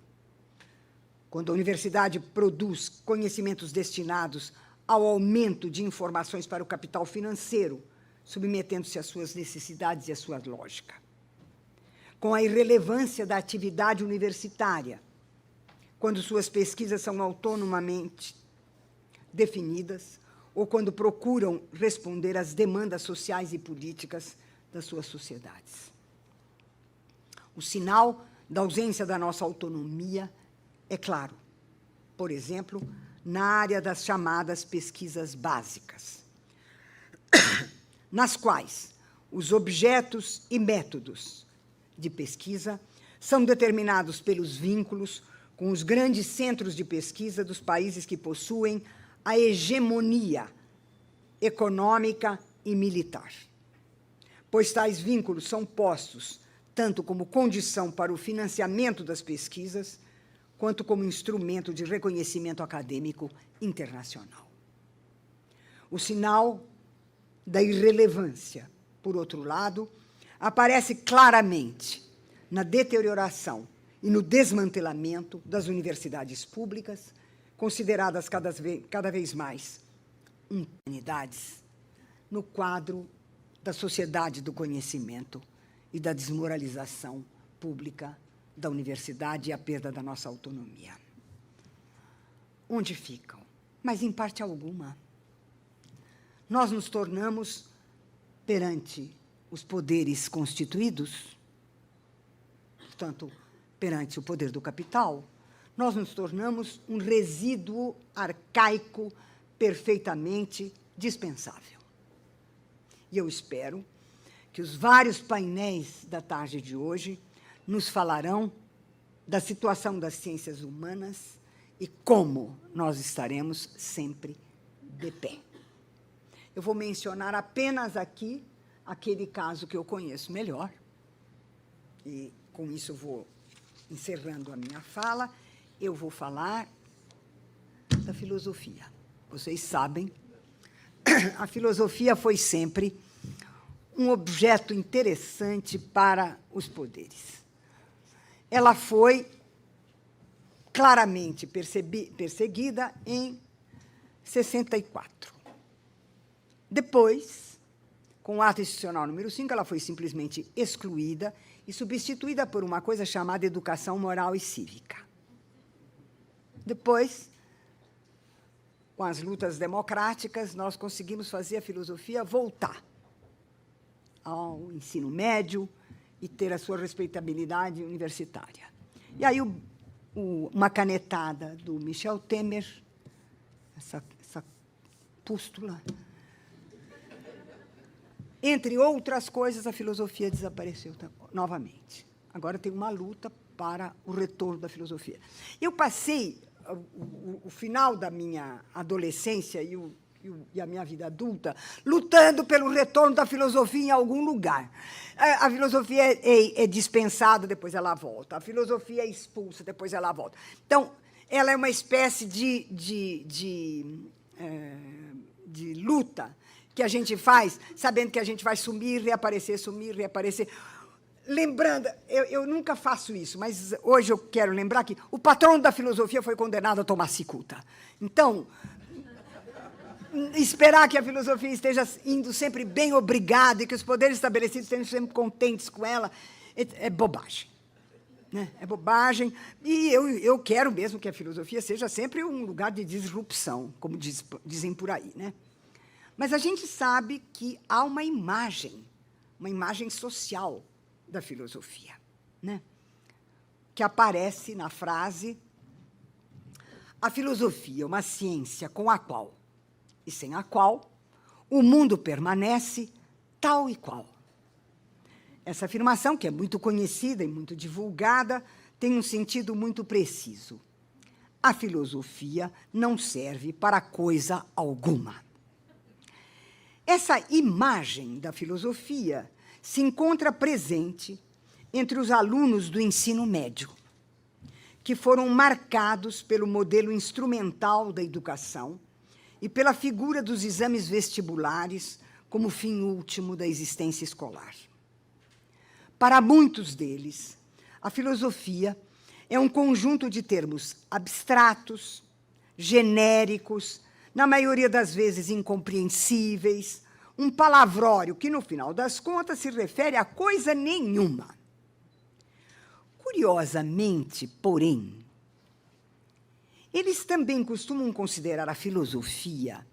quando a universidade produz conhecimentos destinados ao aumento de informações para o capital financeiro, submetendo-se às suas necessidades e à sua lógica. Com a irrelevância da atividade universitária, quando suas pesquisas são autonomamente definidas ou quando procuram responder às demandas sociais e políticas das suas sociedades. O sinal da ausência da nossa autonomia é claro, por exemplo, na área das chamadas pesquisas básicas, nas quais os objetos e métodos de pesquisa são determinados pelos vínculos com os grandes centros de pesquisa dos países que possuem a hegemonia econômica e militar, pois tais vínculos são postos tanto como condição para o financiamento das pesquisas, quanto como instrumento de reconhecimento acadêmico internacional. O sinal da irrelevância, por outro lado, aparece claramente na deterioração e no desmantelamento das universidades públicas, consideradas cada vez mais unidades, no quadro da sociedade do conhecimento e da desmoralização pública da universidade e a perda da nossa autonomia. Onde ficam? Mas, em parte alguma. Nós nos tornamos, perante os poderes constituídos, portanto, perante o poder do capital, nós nos tornamos um resíduo arcaico perfeitamente dispensável. E eu espero que os vários painéis da tarde de hoje nos falarão da situação das ciências humanas e como nós estaremos sempre de pé. Eu vou mencionar apenas aqui aquele caso que eu conheço melhor, e com isso vou encerrando a minha fala. Eu vou falar da filosofia. Vocês sabem, a filosofia foi sempre um objeto interessante para os poderes. Ela foi claramente perseguida em 64. Depois, com o ato institucional número 5, ela foi simplesmente excluída e substituída por uma coisa chamada educação moral e cívica. Depois, com as lutas democráticas, nós conseguimos fazer a filosofia voltar ao ensino médio e ter a sua respeitabilidade universitária. E aí, uma canetada do Michel Temer, essa pústula, entre outras coisas, a filosofia desapareceu novamente. Agora tem uma luta para o retorno da filosofia. Eu passei o final da minha adolescência e a minha vida adulta lutando pelo retorno da filosofia em algum lugar. A filosofia é dispensada, depois ela volta. A filosofia é expulsa, depois ela volta. Então, ela é uma espécie de luta que a gente faz, sabendo que a gente vai sumir, reaparecer, sumir, reaparecer. Lembrando, eu nunca faço isso, mas hoje eu quero lembrar que o patrono da filosofia foi condenado a tomar cicuta. Então, esperar que a filosofia esteja indo sempre bem obrigada e que os poderes estabelecidos estejam sempre contentes com ela é bobagem. Né? É bobagem. E eu quero mesmo que a filosofia seja sempre um lugar de disrupção, como dizem por aí. Né? Mas a gente sabe que há uma imagem social da filosofia, né? Que aparece na frase: a filosofia é uma ciência com a qual e sem a qual o mundo permanece tal e qual. Essa afirmação, que é muito conhecida e muito divulgada, tem um sentido muito preciso. A filosofia não serve para coisa alguma. Essa imagem da filosofia se encontra presente entre os alunos do ensino médio, que foram marcados pelo modelo instrumental da educação e pela figura dos exames vestibulares como fim último da existência escolar. Para muitos deles, a filosofia é um conjunto de termos abstratos, genéricos, na maioria das vezes incompreensíveis, um palavrório que, no final das contas, se refere a coisa nenhuma. Curiosamente, porém, eles também costumam considerar a filosofia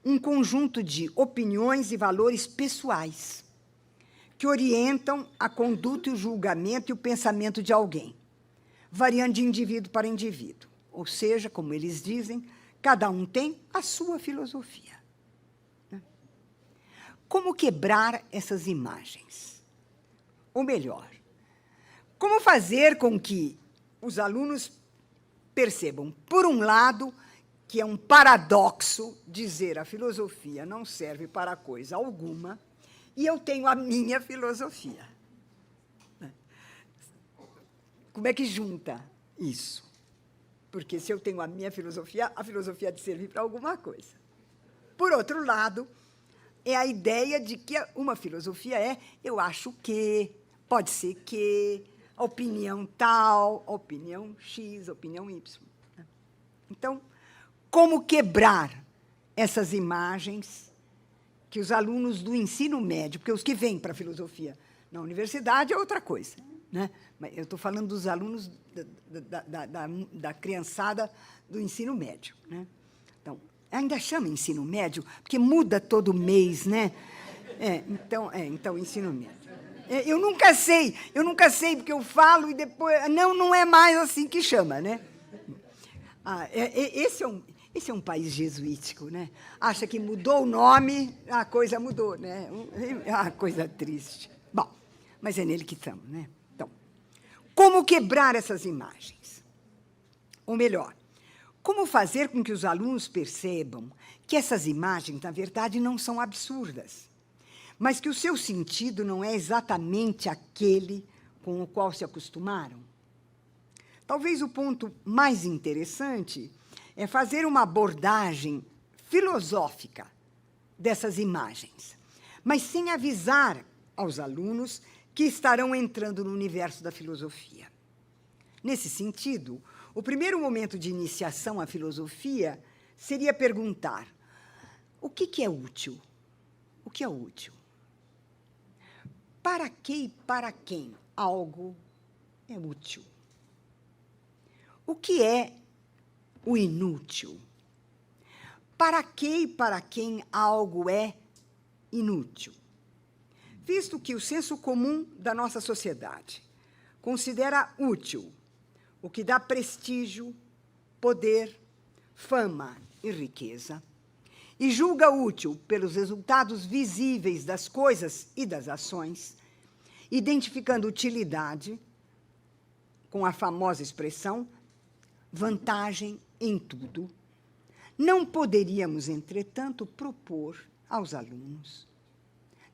um conjunto de opiniões e valores pessoais que orientam a conduta e o julgamento e o pensamento de alguém, variando de indivíduo para indivíduo. Ou seja, como eles dizem, cada um tem a sua filosofia. Como quebrar essas imagens? Ou melhor, como fazer com que os alunos percebam, por um lado, que é um paradoxo dizer a filosofia não serve para coisa alguma e eu tenho a minha filosofia. Como é que junta isso? Porque se eu tenho a minha filosofia, a filosofia de servir para alguma coisa. Por outro lado, é a ideia de que uma filosofia é eu acho que, pode ser que, a opinião tal, a opinião X, a opinião Y. Então, como quebrar essas imagens que os alunos do ensino médio, porque os que vêm para a filosofia na universidade é outra coisa, né? Mas eu estou falando dos alunos da criançada do ensino médio, né? Então, ainda chama ensino médio, porque muda todo mês, né? Então, ensino médio. Eu nunca sei, porque eu falo e depois... Não é mais assim que chama, né? Esse é um país jesuítico, né? Acha que mudou o nome, a coisa mudou, né? A coisa triste. Bom, mas é nele que estamos, né? Então, como quebrar essas imagens? Ou melhor, como fazer com que os alunos percebam que essas imagens, na verdade, não são absurdas, mas que o seu sentido não é exatamente aquele com o qual se acostumaram? Talvez o ponto mais interessante é fazer uma abordagem filosófica dessas imagens, mas sem avisar aos alunos que estarão entrando no universo da filosofia. Nesse sentido, o primeiro momento de iniciação à filosofia seria perguntar: o que é útil? O que é útil? Para que e para quem algo é útil? O que é o inútil? Para que e para quem algo é inútil? Visto que o senso comum da nossa sociedade considera útil o que dá prestígio, poder, fama e riqueza, e julga útil pelos resultados visíveis das coisas e das ações, identificando utilidade com a famosa expressão vantagem em tudo, não poderíamos, entretanto, propor aos alunos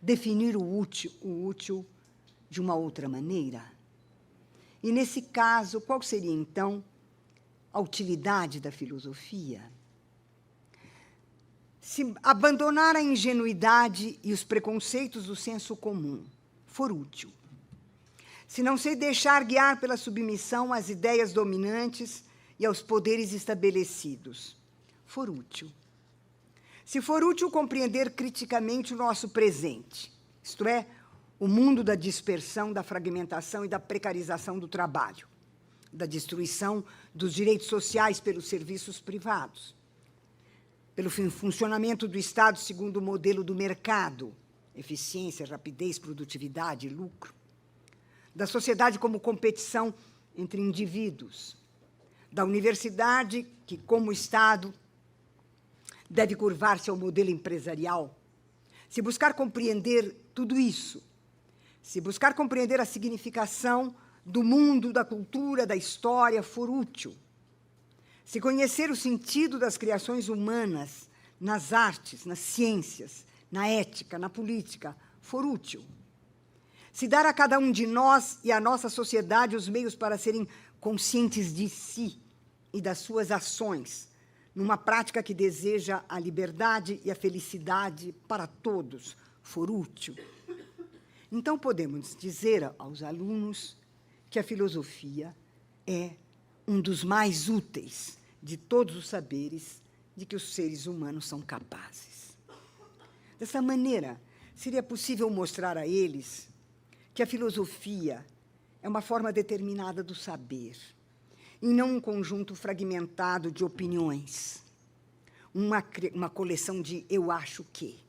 definir o útil de uma outra maneira? E, nesse caso, qual seria, então, a utilidade da filosofia? Se abandonar a ingenuidade e os preconceitos do senso comum for útil, se não se deixar guiar pela submissão às ideias dominantes e aos poderes estabelecidos, for útil. Se for útil compreender criticamente o nosso presente, isto é, o mundo da dispersão, da fragmentação e da precarização do trabalho, da destruição dos direitos sociais pelos serviços privados, pelo funcionamento do Estado segundo o modelo do mercado, eficiência, rapidez, produtividade e lucro, da sociedade como competição entre indivíduos, da universidade que, como Estado, deve curvar-se ao modelo empresarial. Se buscar compreender tudo isso, se buscar compreender a significação do mundo, da cultura, da história, for útil, se conhecer o sentido das criações humanas nas artes, nas ciências, na ética, na política, for útil, Se dar a cada um de nós e à nossa sociedade os meios para serem conscientes de si e das suas ações, numa prática que deseja a liberdade e a felicidade para todos, for útil, então podemos dizer aos alunos que a filosofia é um dos mais úteis de todos os saberes de que os seres humanos são capazes. Dessa maneira, seria possível mostrar a eles que a filosofia é uma forma determinada do saber, e não um conjunto fragmentado de opiniões, uma coleção de eu acho que.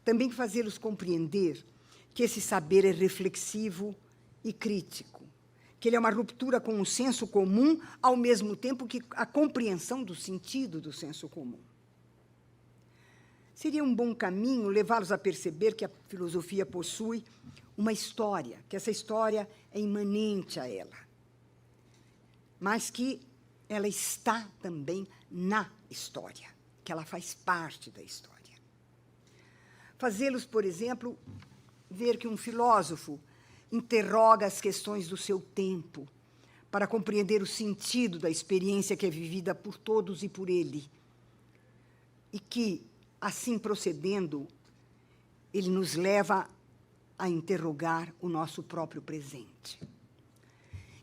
Também fazê-los compreender que esse saber é reflexivo e crítico, que ele é uma ruptura com o senso comum, ao mesmo tempo que a compreensão do sentido do senso comum. Seria um bom caminho levá-los a perceber que a filosofia possui uma história, que essa história é imanente a ela, mas que ela está também na história, que ela faz parte da história. Fazê-los, por exemplo, ver que um filósofo interroga as questões do seu tempo para compreender o sentido da experiência que é vivida por todos e por ele, e que, assim procedendo, ele nos leva a interrogar o nosso próprio presente.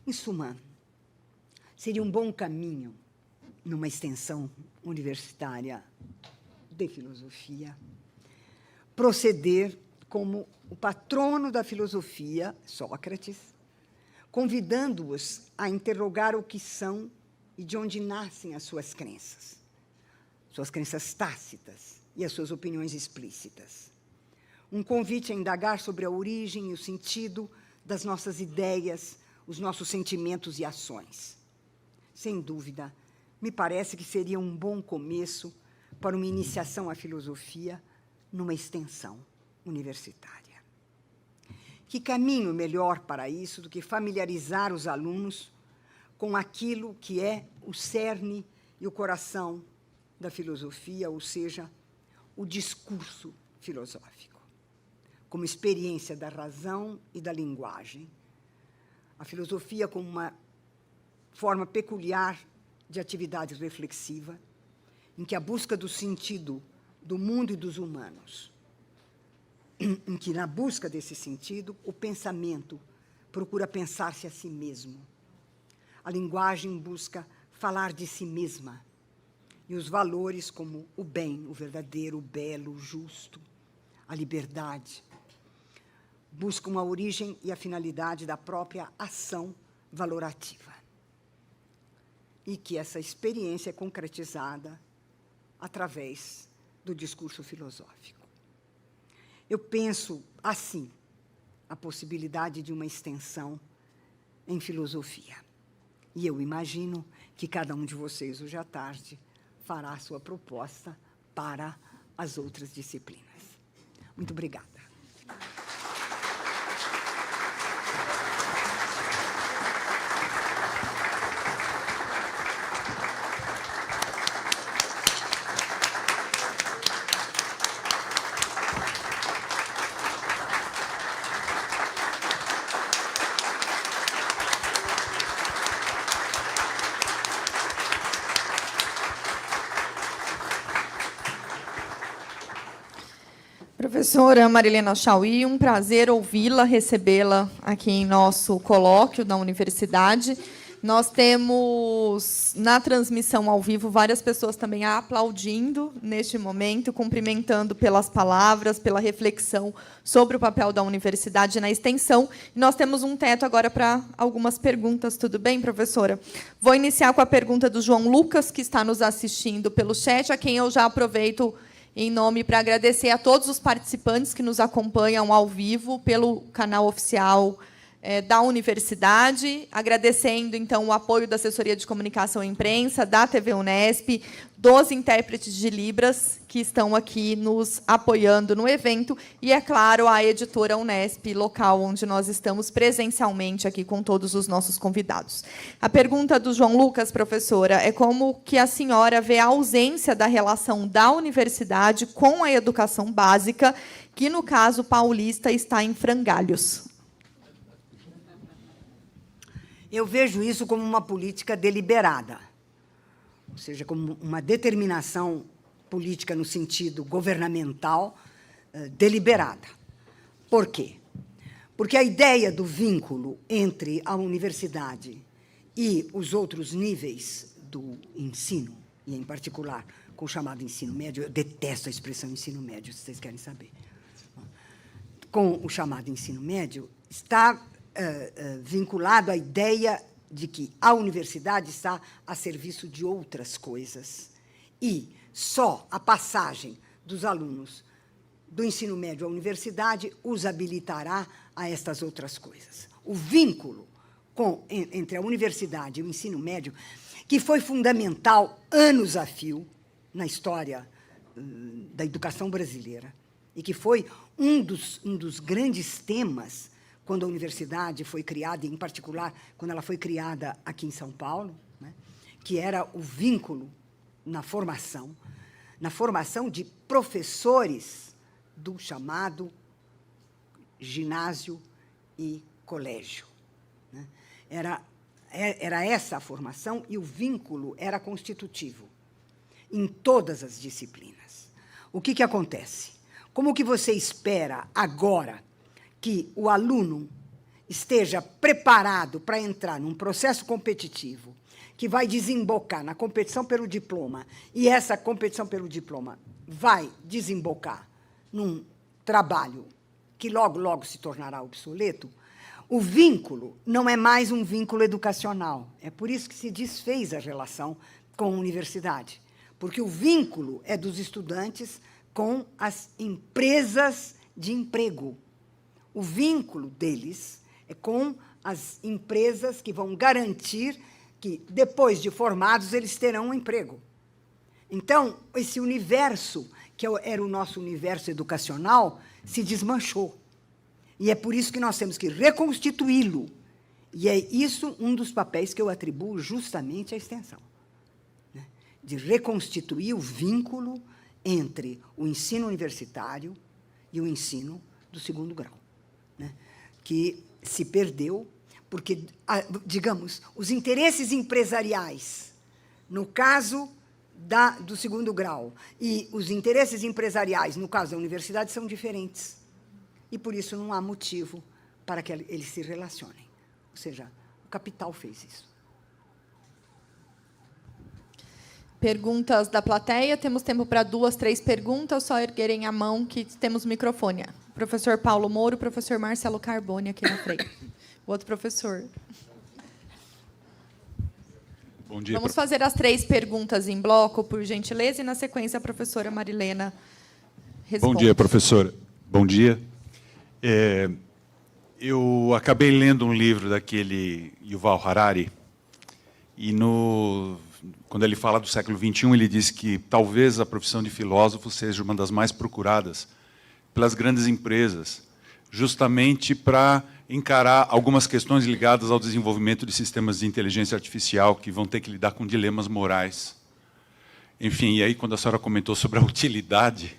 Em suma, seria um bom caminho, numa extensão universitária de filosofia, proceder como o patrono da filosofia, Sócrates, convidando-os a interrogar o que são e de onde nascem as suas crenças tácitas e as suas opiniões explícitas. Um convite a indagar sobre a origem e o sentido das nossas ideias, os nossos sentimentos e ações. Sem dúvida, me parece que seria um bom começo para uma iniciação à filosofia numa extensão universitária. Que caminho melhor para isso do que familiarizar os alunos com aquilo que é o cerne e o coração da filosofia, ou seja, o discurso filosófico, como experiência da razão e da linguagem. A filosofia como uma forma peculiar de atividade reflexiva, em que a busca do sentido do mundo e dos humanos, em que, na busca desse sentido, o pensamento procura pensar-se a si mesmo. A linguagem busca falar de si mesma, e os valores como o bem, o verdadeiro, o belo, o justo, a liberdade, buscam a origem e a finalidade da própria ação valorativa. E que essa experiência é concretizada através do discurso filosófico. Eu penso, assim, a possibilidade de uma extensão em filosofia. E eu imagino que cada um de vocês, hoje à tarde, fará a sua proposta para as outras disciplinas. Muito obrigada. Professora Marilena Chauí, um prazer ouvi-la, recebê-la aqui em nosso colóquio da universidade. Nós temos, na transmissão ao vivo, várias pessoas também aplaudindo neste momento, cumprimentando pelas palavras, pela reflexão sobre o papel da universidade na extensão. E nós temos um teto agora para algumas perguntas. Tudo bem, professora? Vou iniciar com a pergunta do João Lucas, que está nos assistindo pelo chat, a quem eu já aproveito em nome para agradecer a todos os participantes que nos acompanham ao vivo pelo canal oficial da universidade, agradecendo, então, o apoio da Assessoria de Comunicação e Imprensa, da TV Unesp, dos intérpretes de Libras, que estão aqui nos apoiando no evento, e, é claro, a editora Unesp, local onde nós estamos presencialmente aqui com todos os nossos convidados. A pergunta do João Lucas, professora, é como que a senhora vê a ausência da relação da universidade com a educação básica, que, no caso paulista, está em frangalhos. Eu vejo isso como uma política deliberada, ou seja, como uma determinação política no sentido governamental deliberada. Por quê? Porque a ideia do vínculo entre a universidade e os outros níveis do ensino, e, em particular, com o chamado ensino médio, eu detesto a expressão ensino médio, se vocês querem saber, com o chamado ensino médio, está vinculado à ideia de que a universidade está a serviço de outras coisas e só a passagem dos alunos do ensino médio à universidade os habilitará a estas outras coisas. O vínculo entre a universidade e o ensino médio, que foi fundamental anos a fio na história da educação brasileira e que foi um dos grandes temas quando a universidade foi criada, e, em particular, quando ela foi criada aqui em São Paulo, né, que era o vínculo na formação de professores do chamado ginásio e colégio. Né. Era essa a formação, e o vínculo era constitutivo em todas as disciplinas. O que acontece? Como que você espera agora que o aluno esteja preparado para entrar num processo competitivo que vai desembocar na competição pelo diploma, e essa competição pelo diploma vai desembocar num trabalho que logo, logo se tornará obsoleto? O vínculo não é mais um vínculo educacional. É por isso que se desfez a relação com a universidade, porque o vínculo é dos estudantes com as empresas de emprego. O vínculo deles é com as empresas que vão garantir que, depois de formados, eles terão um emprego. Então, esse universo, que era o nosso universo educacional, se desmanchou. E é por isso que nós temos que reconstituí-lo. E é isso um dos papéis que eu atribuo justamente à extensão, né? De reconstituir o vínculo entre o ensino universitário e o ensino do segundo grau, né, que se perdeu, porque, digamos, os interesses empresariais, no caso do segundo grau, e os interesses empresariais, no caso da universidade, são diferentes. E, por isso, não há motivo para que eles se relacionem. Ou seja, o capital fez isso. Perguntas da plateia. Temos tempo para 2, 3 perguntas. Só erguerem a mão que temos microfone. Professor Paulo Mouro, professor Marcelo Carboni aqui na frente. O outro professor. Bom dia. Vamos fazer as 3 perguntas em bloco, por gentileza, e, na sequência, a professora Marilena responde. Bom dia, professora. Bom dia. Eu acabei lendo um livro daquele Yuval Harari, e quando ele fala do século XXI, ele diz que talvez a profissão de filósofo seja uma das mais procuradas pelas grandes empresas, justamente para encarar algumas questões ligadas ao desenvolvimento de sistemas de inteligência artificial que vão ter que lidar com dilemas morais. Enfim, e aí, quando a senhora comentou sobre a utilidade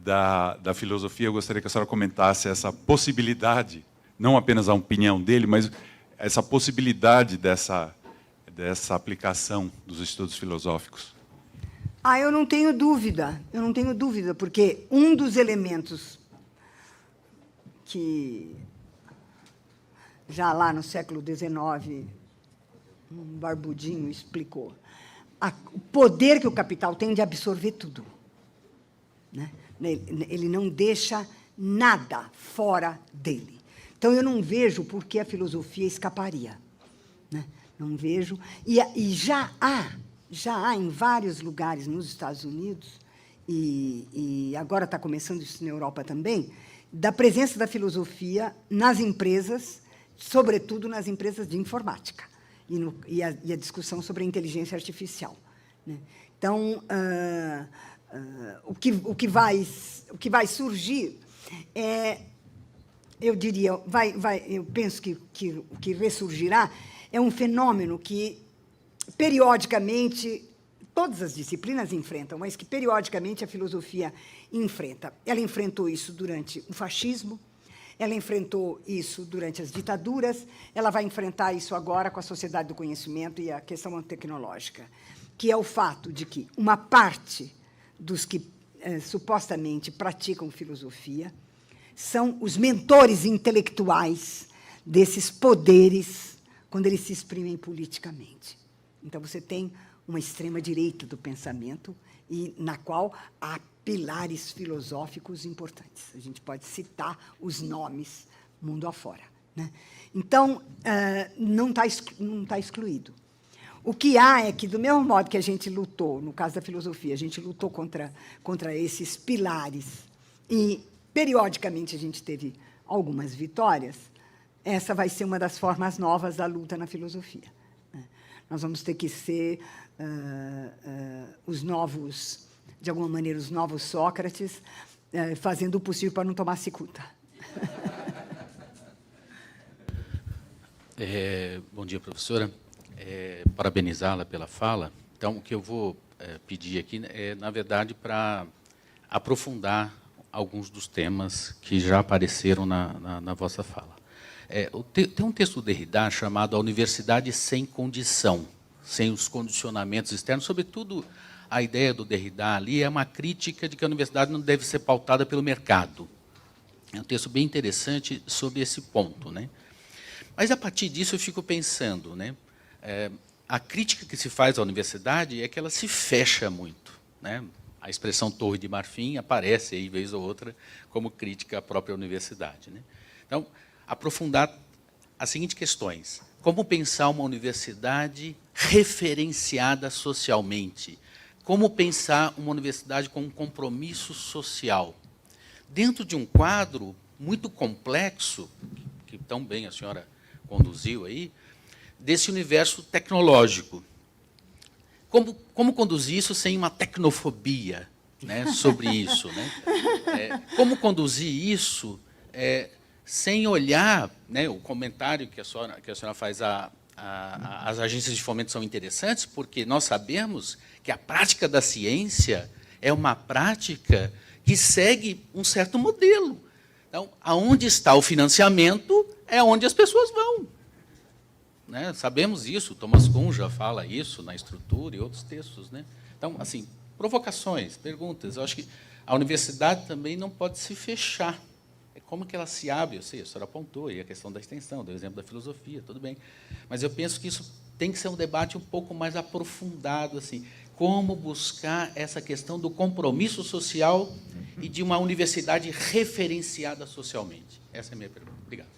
da filosofia, eu gostaria que a senhora comentasse essa possibilidade, não apenas a opinião dele, mas essa possibilidade dessa aplicação dos estudos filosóficos. Eu não tenho dúvida, porque um dos elementos que, já lá no século XIX, um barbudinho explicou, o poder que o capital tem de absorver tudo, né? Ele não deixa nada fora dele. Então, eu não vejo por que a filosofia escaparia, né? Não vejo. E já há em vários lugares nos Estados Unidos, e agora está começando isso na Europa também, da presença da filosofia nas empresas sobretudo nas empresas de informática, e a discussão sobre a inteligência artificial, né? Então, o que vai surgir eu diria, eu penso que o que ressurgirá é um fenômeno que, periodicamente, todas as disciplinas enfrentam, mas que, periodicamente, a filosofia enfrenta. Ela enfrentou isso durante o fascismo, ela enfrentou isso durante as ditaduras, ela vai enfrentar isso agora com a sociedade do conhecimento e a questão tecnológica, que é o fato de que uma parte dos que supostamente praticam filosofia são os mentores intelectuais desses poderes quando eles se exprimem politicamente. Então, você tem uma extrema-direita do pensamento, e na qual há pilares filosóficos importantes. A gente pode citar os nomes mundo afora, né? Então, não está excluído. O que há é que, do mesmo modo que a gente lutou, no caso da filosofia, a gente lutou contra esses pilares, e, periodicamente, a gente teve algumas vitórias, essa vai ser uma das formas novas da luta na filosofia, né? Nós vamos ter que ser os novos, de alguma maneira, os novos Sócrates, fazendo o possível para não tomar cicuta. Bom dia, professora. Parabenizá-la pela fala. Então, o que eu vou pedir aqui é, na verdade, para aprofundar alguns dos temas que já apareceram na vossa fala. Tem um texto do Derrida chamado A Universidade Sem Condição, sem os condicionamentos externos. Sobretudo, a ideia do Derrida ali é uma crítica de que a universidade não deve ser pautada pelo mercado. É um texto bem interessante sobre esse ponto, né? Mas, a partir disso, eu fico pensando, né? A crítica que se faz à universidade é que ela se fecha muito, né? A expressão Torre de Marfim aparece aí, vez ou outra, como crítica à própria universidade, né? Então, aprofundar as seguintes questões. Como pensar uma universidade referenciada socialmente? Como pensar uma universidade com um compromisso social? Dentro de um quadro muito complexo, que tão bem a senhora conduziu aí, desse universo tecnológico. Como conduzir isso sem uma tecnofobia, né, sobre isso, né? Como conduzir isso sem olhar, né, o comentário que a senhora faz as agências de fomento são interessantes, porque nós sabemos que a prática da ciência é uma prática que segue um certo modelo. Então, aonde está o financiamento é onde as pessoas vão, né? Sabemos isso, Thomas Kuhn já fala isso na Estrutura e outros textos, né? Então, assim, provocações, perguntas. Eu acho que a universidade também não pode se fechar. Como que ela se abre? Eu sei, a senhora apontou aí a questão da extensão, do exemplo da filosofia, tudo bem. Mas eu penso que isso tem que ser um debate um pouco mais aprofundado, assim, como buscar essa questão do compromisso social e de uma universidade referenciada socialmente. Essa é a minha pergunta. Obrigado.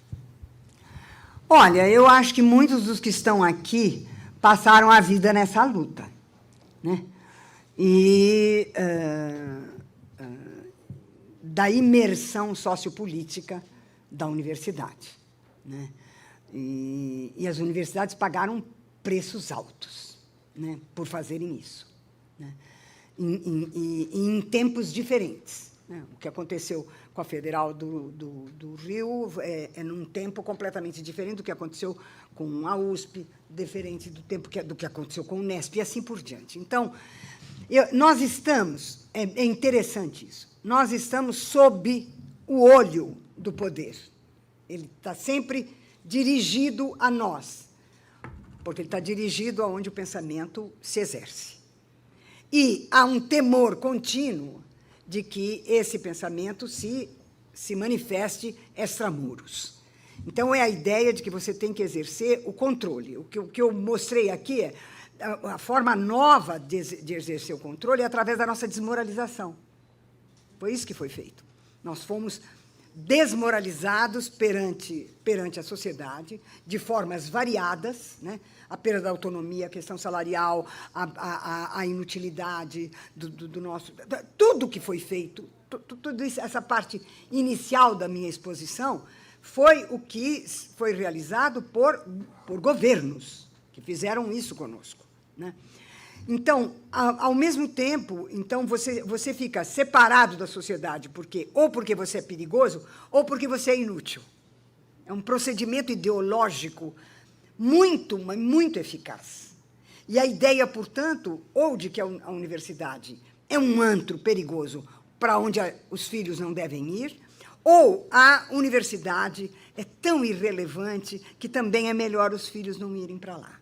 Olha, eu acho que muitos dos que estão aqui passaram a vida nessa luta, né? E da imersão sociopolítica da universidade, né? E as universidades pagaram preços altos, né, por fazerem isso, né? Em tempos diferentes, né? O que aconteceu com a Federal do Rio é num tempo completamente diferente do que aconteceu com a USP, diferente do que aconteceu com o Unesp, e assim por diante. Então, nós estamos, é interessante isso, nós estamos sob o olho do poder. Ele está sempre dirigido a nós, porque ele está dirigido aonde o pensamento se exerce. E há um temor contínuo de que esse pensamento se manifeste extramuros. Então, é a ideia de que você tem que exercer o controle. O que eu mostrei aqui é a forma nova de exercer o controle é através da nossa desmoralização. Foi isso que foi feito. Nós fomos desmoralizados perante a sociedade, de formas variadas, né? A perda da autonomia, a questão salarial, a inutilidade do nosso... Tudo que foi feito, toda essa parte inicial da minha exposição foi o que foi realizado por governos, que fizeram isso conosco, né? Então, ao mesmo tempo, então você fica separado da sociedade ou porque você é perigoso ou porque você é inútil. É um procedimento ideológico muito, mas muito eficaz. E a ideia, portanto, ou de que a universidade é um antro perigoso para onde os filhos não devem ir, ou a universidade é tão irrelevante que também é melhor os filhos não irem para lá,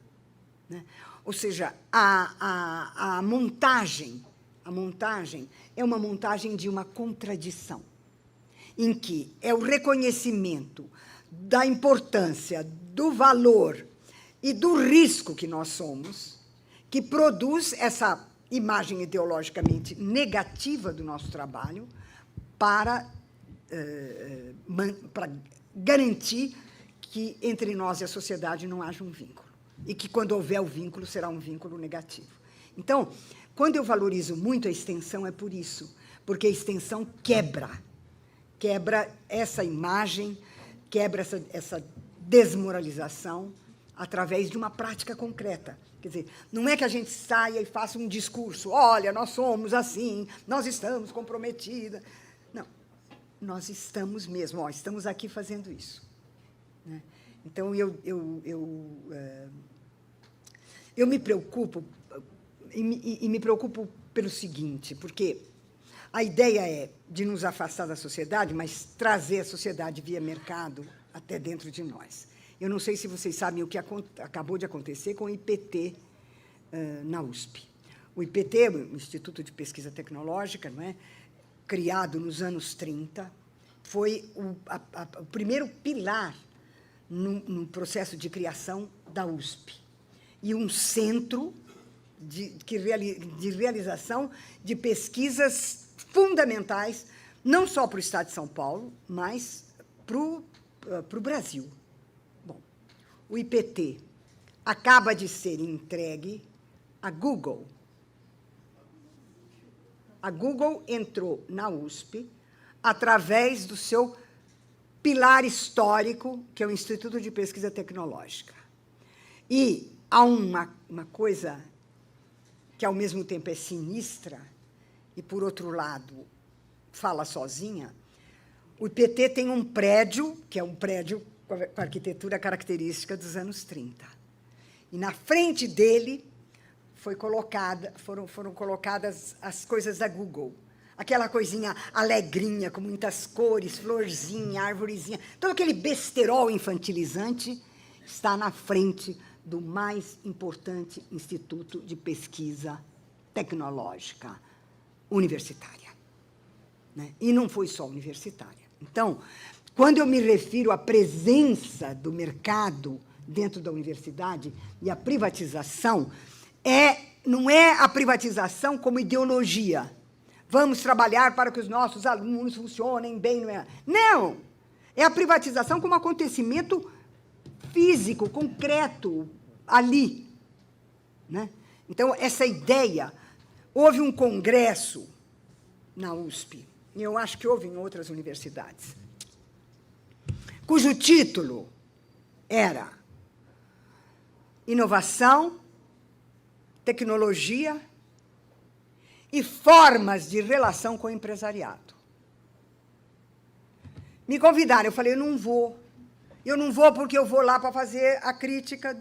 né? Ou seja, a montagem é uma montagem de uma contradição, em que é o reconhecimento da importância, do valor e do risco que nós somos, que produz essa imagem ideologicamente negativa do nosso trabalho para garantir que entre nós e a sociedade não haja um vínculo. E que, quando houver o vínculo, será um vínculo negativo. Então, quando eu valorizo muito a extensão, é por isso, porque a extensão quebra essa imagem, quebra essa desmoralização através de uma prática concreta. Quer dizer, não é que a gente saia e faça um discurso, olha, nós somos assim, nós estamos comprometidas. Não, nós estamos mesmo, estamos aqui fazendo isso, né? Então, eu me preocupo, e me preocupo pelo seguinte, porque a ideia é de nos afastar da sociedade, mas trazer a sociedade via mercado até dentro de nós. Eu não sei se vocês sabem o que acabou de acontecer com o IPT na USP. O IPT, o Instituto de Pesquisa Tecnológica, não é? Criado nos anos 30, foi o primeiro pilar no processo de criação da USP. E um centro de realização de pesquisas fundamentais, não só para o Estado de São Paulo, mas para o Brasil. Bom, o IPT acaba de ser entregue à Google. A Google entrou na USP através do seu pilar histórico, que é o Instituto de Pesquisa Tecnológica. E há uma coisa que, ao mesmo tempo, é sinistra e, por outro lado, fala sozinha. O IPT tem um prédio, que é um prédio com a arquitetura característica dos anos 30. E, na frente dele, foram colocadas as coisas da Google. Aquela coisinha alegrinha, com muitas cores, florzinha, arvorezinha. Todo aquele besterol infantilizante está na frente do mais importante instituto de pesquisa tecnológica universitária, né? E não foi só universitária. Então, quando eu me refiro à presença do mercado dentro da universidade e à privatização, não é a privatização como ideologia. Vamos trabalhar para que os nossos alunos funcionem bem. Não! É a privatização como acontecimento físico, concreto, ali, né? Então, essa ideia... Houve um congresso na USP, e eu acho que houve em outras universidades, cujo título era Inovação, Tecnologia e Formas de Relação com o Empresariado. Me convidaram, eu falei, eu não vou. Eu não vou porque eu vou lá para fazer a crítica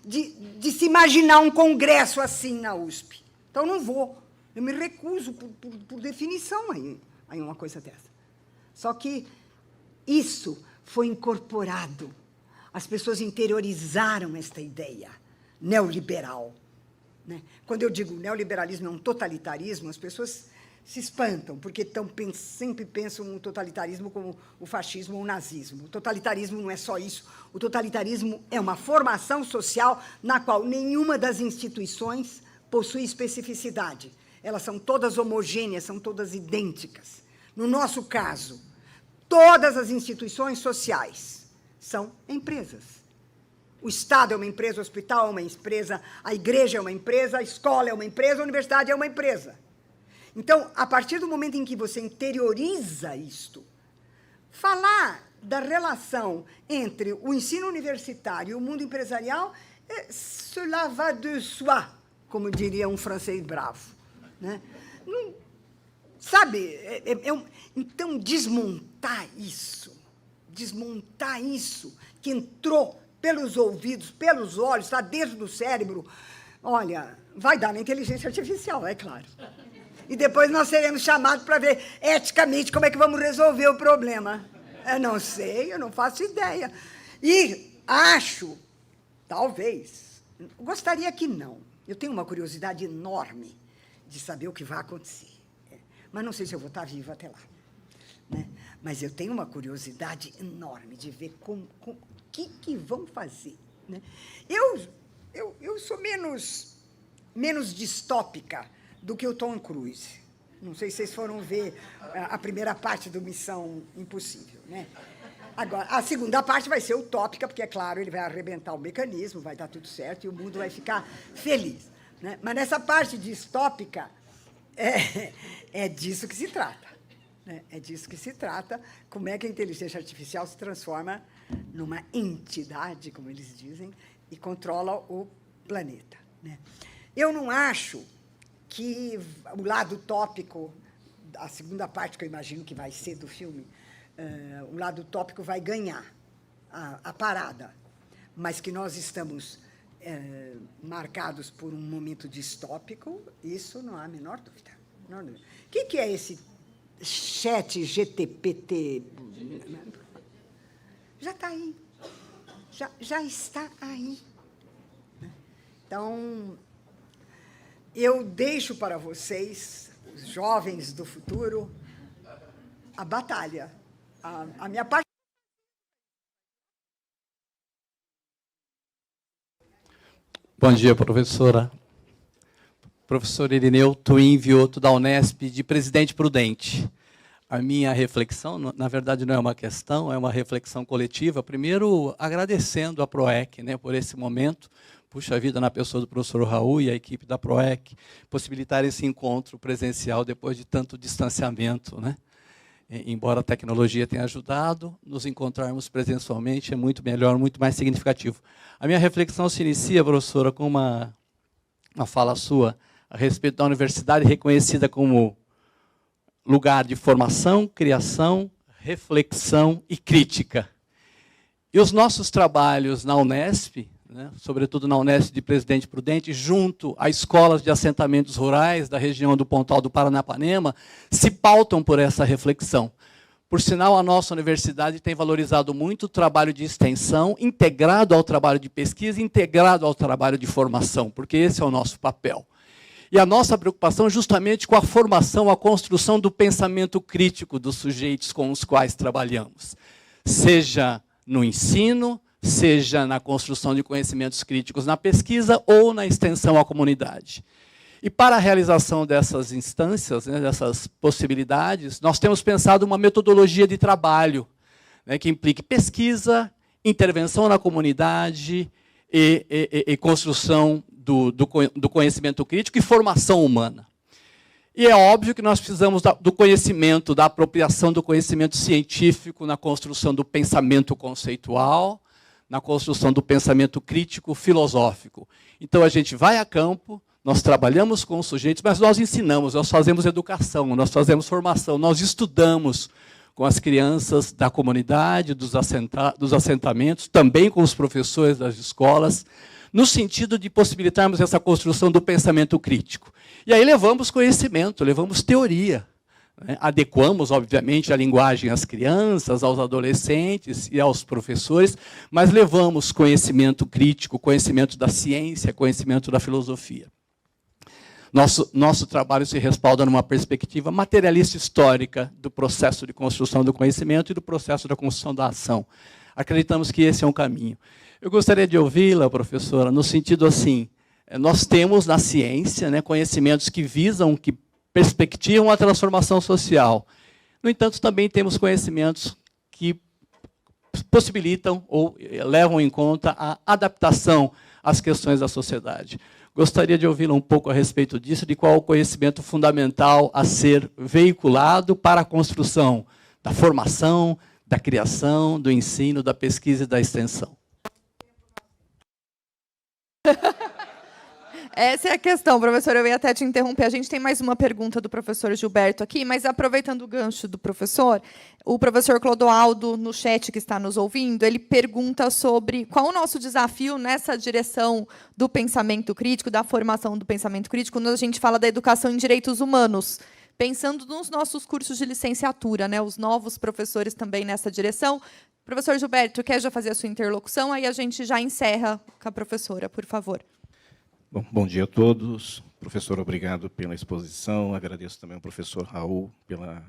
de se imaginar um congresso assim na USP. Então, não vou. Eu me recuso, por definição, a uma coisa dessa. Só que isso foi incorporado. As pessoas interiorizaram esta ideia neoliberal, né? Quando eu digo neoliberalismo é um totalitarismo, as pessoas se espantam, porque sempre pensam no totalitarismo como o fascismo ou o nazismo. O totalitarismo não é só isso. O totalitarismo é uma formação social na qual nenhuma das instituições possui especificidade. Elas são todas homogêneas, são todas idênticas. No nosso caso, todas as instituições sociais são empresas. O Estado é uma empresa, o hospital é uma empresa, a igreja é uma empresa, a escola é uma empresa, a universidade é uma empresa. Então, a partir do momento em que você interioriza isto, falar da relação entre o ensino universitário e o mundo empresarial, cela va de soi, como diria um francês bravo, né? Não, sabe, então desmontar isso, que entrou pelos ouvidos, pelos olhos, está dentro do cérebro, olha, vai dar na inteligência artificial, é claro. E depois nós seremos chamados para ver eticamente como é que vamos resolver o problema. Eu não sei, eu não faço ideia. E acho, talvez, gostaria que não. Eu tenho uma curiosidade enorme de saber o que vai acontecer. Mas não sei se eu vou estar viva até lá, né? Mas eu tenho uma curiosidade enorme de ver o que vão fazer, né? Eu sou menos distópica do que o Tom Cruise. Não sei se vocês foram ver a primeira parte do Missão Impossível, né? Agora, a segunda parte vai ser utópica, porque, é claro, ele vai arrebentar o mecanismo, vai dar tudo certo e o mundo vai ficar feliz, né? Mas nessa parte distópica, é disso que se trata, né? É disso que se trata, como é que a inteligência artificial se transforma numa entidade, como eles dizem, e controla o planeta, né? Eu não acho que o lado utópico, a segunda parte que eu imagino que vai ser do filme, o lado utópico vai ganhar a parada, mas que nós estamos marcados por um momento distópico, isso não há a menor dúvida. O que é esse chat GTPT? Já está aí. Já está aí. Então, eu deixo para vocês, os jovens do futuro, a batalha. A minha parte. Bom dia, professora. Professor Irineu Twin Vioto, da Unesp, de Presidente Prudente. A minha reflexão, na verdade, não é uma questão, é uma reflexão coletiva. Primeiro, agradecendo a PROEC, né, por esse momento. Puxa vida, na pessoa do professor Raul e a equipe da PROEC, possibilitar esse encontro presencial depois de tanto distanciamento, né? Embora a tecnologia tenha ajudado, nos encontrarmos presencialmente é muito melhor, muito mais significativo. A minha reflexão se inicia, professora, com uma fala sua a respeito da universidade reconhecida como lugar de formação, criação, reflexão e crítica. E os nossos trabalhos na Unesp, né, sobretudo na Unesp de Presidente Prudente, junto a escolas de assentamentos rurais da região do Pontal do Paranapanema, se pautam por essa reflexão. Por sinal, a nossa universidade tem valorizado muito o trabalho de extensão, integrado ao trabalho de pesquisa, integrado ao trabalho de formação, porque esse é o nosso papel. E a nossa preocupação é justamente com a formação, a construção do pensamento crítico dos sujeitos com os quais trabalhamos, seja no ensino, seja na construção de conhecimentos críticos na pesquisa ou na extensão à comunidade. E para a realização dessas instâncias, né, dessas possibilidades, nós temos pensado uma metodologia de trabalho, né, que implique pesquisa, intervenção na comunidade e construção do conhecimento crítico e formação humana. E é óbvio que nós precisamos do conhecimento, da apropriação do conhecimento científico na construção do pensamento conceitual, na construção do pensamento crítico filosófico. Então, a gente vai a campo, nós trabalhamos com os sujeitos, mas nós ensinamos, nós fazemos educação, nós fazemos formação, nós estudamos com as crianças da comunidade, dos assentamentos, também com os professores das escolas, no sentido de possibilitarmos essa construção do pensamento crítico. E aí levamos conhecimento, levamos teoria, né? Adequamos, obviamente, a linguagem às crianças, aos adolescentes e aos professores, mas levamos conhecimento crítico, conhecimento da ciência, conhecimento da filosofia. Nosso trabalho se respalda numa perspectiva materialista histórica do processo de construção do conhecimento e do processo da construção da ação. Acreditamos que esse é um caminho. Eu gostaria de ouvi-la, professora, no sentido assim, nós temos na ciência, né, conhecimentos que visam, que perspectivam a transformação social. No entanto, também temos conhecimentos que possibilitam ou levam em conta a adaptação às questões da sociedade. Gostaria de ouvi-la um pouco a respeito disso, de qual o conhecimento fundamental a ser veiculado para a construção da formação, da criação, do ensino, da pesquisa e da extensão. Essa é a questão, professor. Eu ia até te interromper. A gente tem mais uma pergunta do professor Gilberto aqui, mas aproveitando o gancho do professor, o professor Clodoaldo, no chat que está nos ouvindo, ele pergunta sobre qual o nosso desafio nessa direção do pensamento crítico, da formação do pensamento crítico, quando a gente fala da educação em direitos humanos, pensando nos nossos cursos de licenciatura, né, os novos professores também nessa direção. Professor Gilberto, quer já fazer a sua interlocução? Aí a gente já encerra com a professora, por favor. Bom dia a todos. Professor, obrigado pela exposição. Agradeço também ao professor Raul pela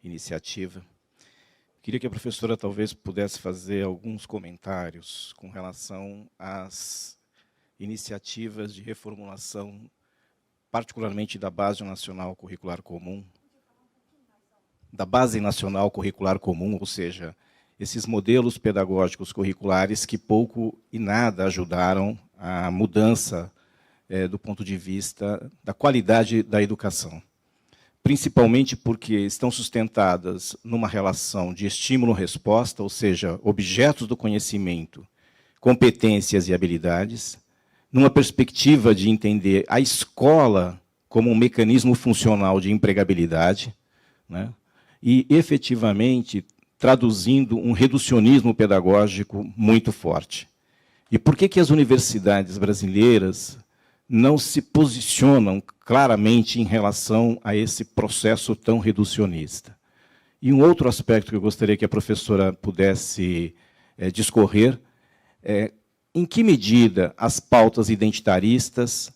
iniciativa. Queria que a professora talvez pudesse fazer alguns comentários com relação às iniciativas de reformulação, particularmente da Base Nacional Curricular Comum, da Base Nacional Curricular Comum, ou seja, esses modelos pedagógicos curriculares que pouco e nada ajudaram a mudança do ponto de vista da qualidade da educação. Principalmente porque estão sustentadas numa relação de estímulo-resposta, ou seja, objetos do conhecimento, competências e habilidades, numa perspectiva de entender a escola como um mecanismo funcional de empregabilidade, né, e, efetivamente, traduzindo um reducionismo pedagógico muito forte. E por que as universidades brasileiras não se posicionam claramente em relação a esse processo tão reducionista? E um outro aspecto que eu gostaria que a professora pudesse discorrer é em que medida as pautas identitaristas,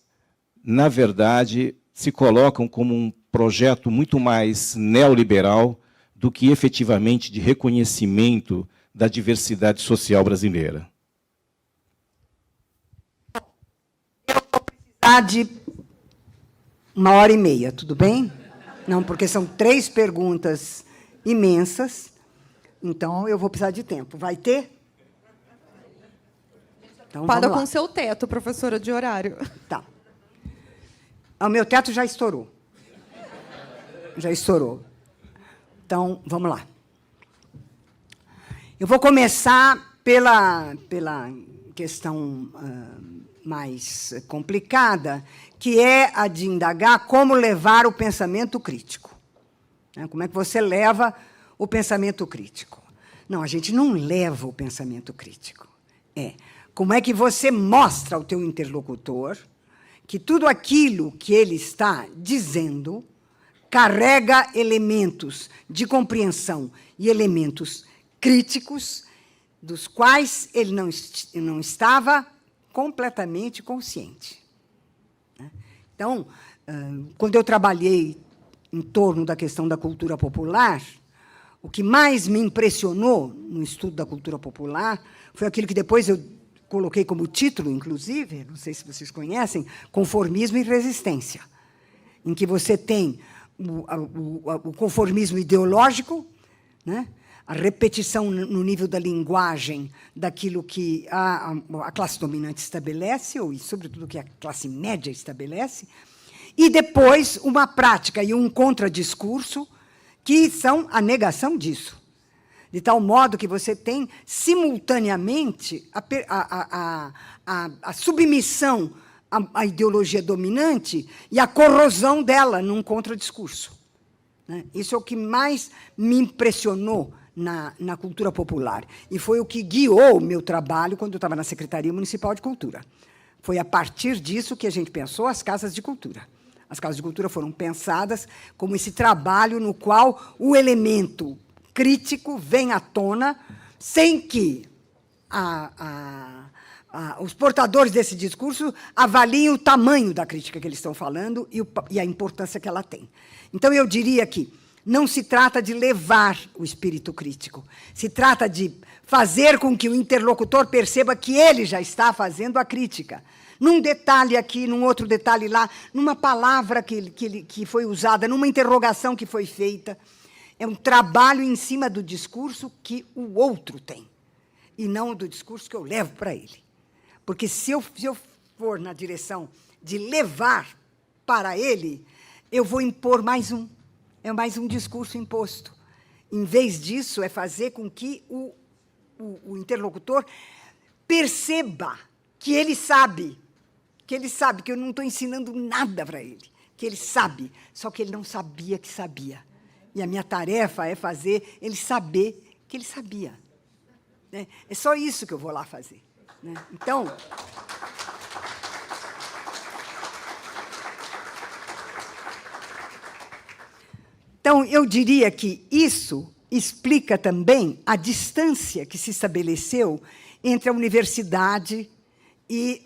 na verdade, se colocam como um projeto muito mais neoliberal do que efetivamente de reconhecimento da diversidade social brasileira. De 1h30, tudo bem? Não, porque são 3 perguntas imensas, então eu vou precisar de tempo. Vai ter? Então, Para vamos lá. com seu teto, professora, de horário. Tá. O meu teto já estourou. Já estourou. Então, vamos lá. Eu vou começar pela questão mais complicada, que é a de indagar como levar o pensamento crítico. Como é que você leva o pensamento crítico? Não, a gente não leva o pensamento crítico. Como é que você mostra ao teu interlocutor que tudo aquilo que ele está dizendo carrega elementos de compreensão e elementos críticos dos quais ele não estava completamente consciente. Então, quando eu trabalhei em torno da questão da cultura popular, o que mais me impressionou no estudo da cultura popular foi aquilo que depois eu coloquei como título, inclusive, não sei se vocês conhecem, Conformismo e Resistência, em que você tem o conformismo ideológico, né? A repetição no nível da linguagem daquilo que a classe dominante estabelece, ou, sobretudo, que a classe média estabelece, e depois uma prática e um contradiscurso que são a negação disso. De tal modo que você tem, simultaneamente, a submissão à ideologia dominante e a corrosão dela num contradiscurso. Isso é o que mais me impressionou na cultura popular. E foi o que guiou o meu trabalho quando eu estava na Secretaria Municipal de Cultura. Foi a partir disso que a gente pensou as casas de cultura. As casas de cultura foram pensadas como esse trabalho no qual o elemento crítico vem à tona sem que os portadores desse discurso avaliem o tamanho da crítica que eles estão falando e a importância que ela tem. Então, eu diria que não se trata de levar o espírito crítico, se trata de fazer com que o interlocutor perceba que ele já está fazendo a crítica. Num detalhe aqui, num outro detalhe lá, numa palavra que foi usada, numa interrogação que foi feita. É um trabalho em cima do discurso que o outro tem, e não do discurso que eu levo para ele. Porque se eu for na direção de levar para ele, eu vou impor mais um. É mais um discurso imposto. Em vez disso, é fazer com que o interlocutor perceba que ele sabe, que eu não estou ensinando nada para ele, que ele sabe, só que ele não sabia que sabia. E a minha tarefa é fazer ele saber que ele sabia. Né? É só isso que eu vou lá fazer. Né? Então, eu diria que isso explica também a distância que se estabeleceu entre a universidade e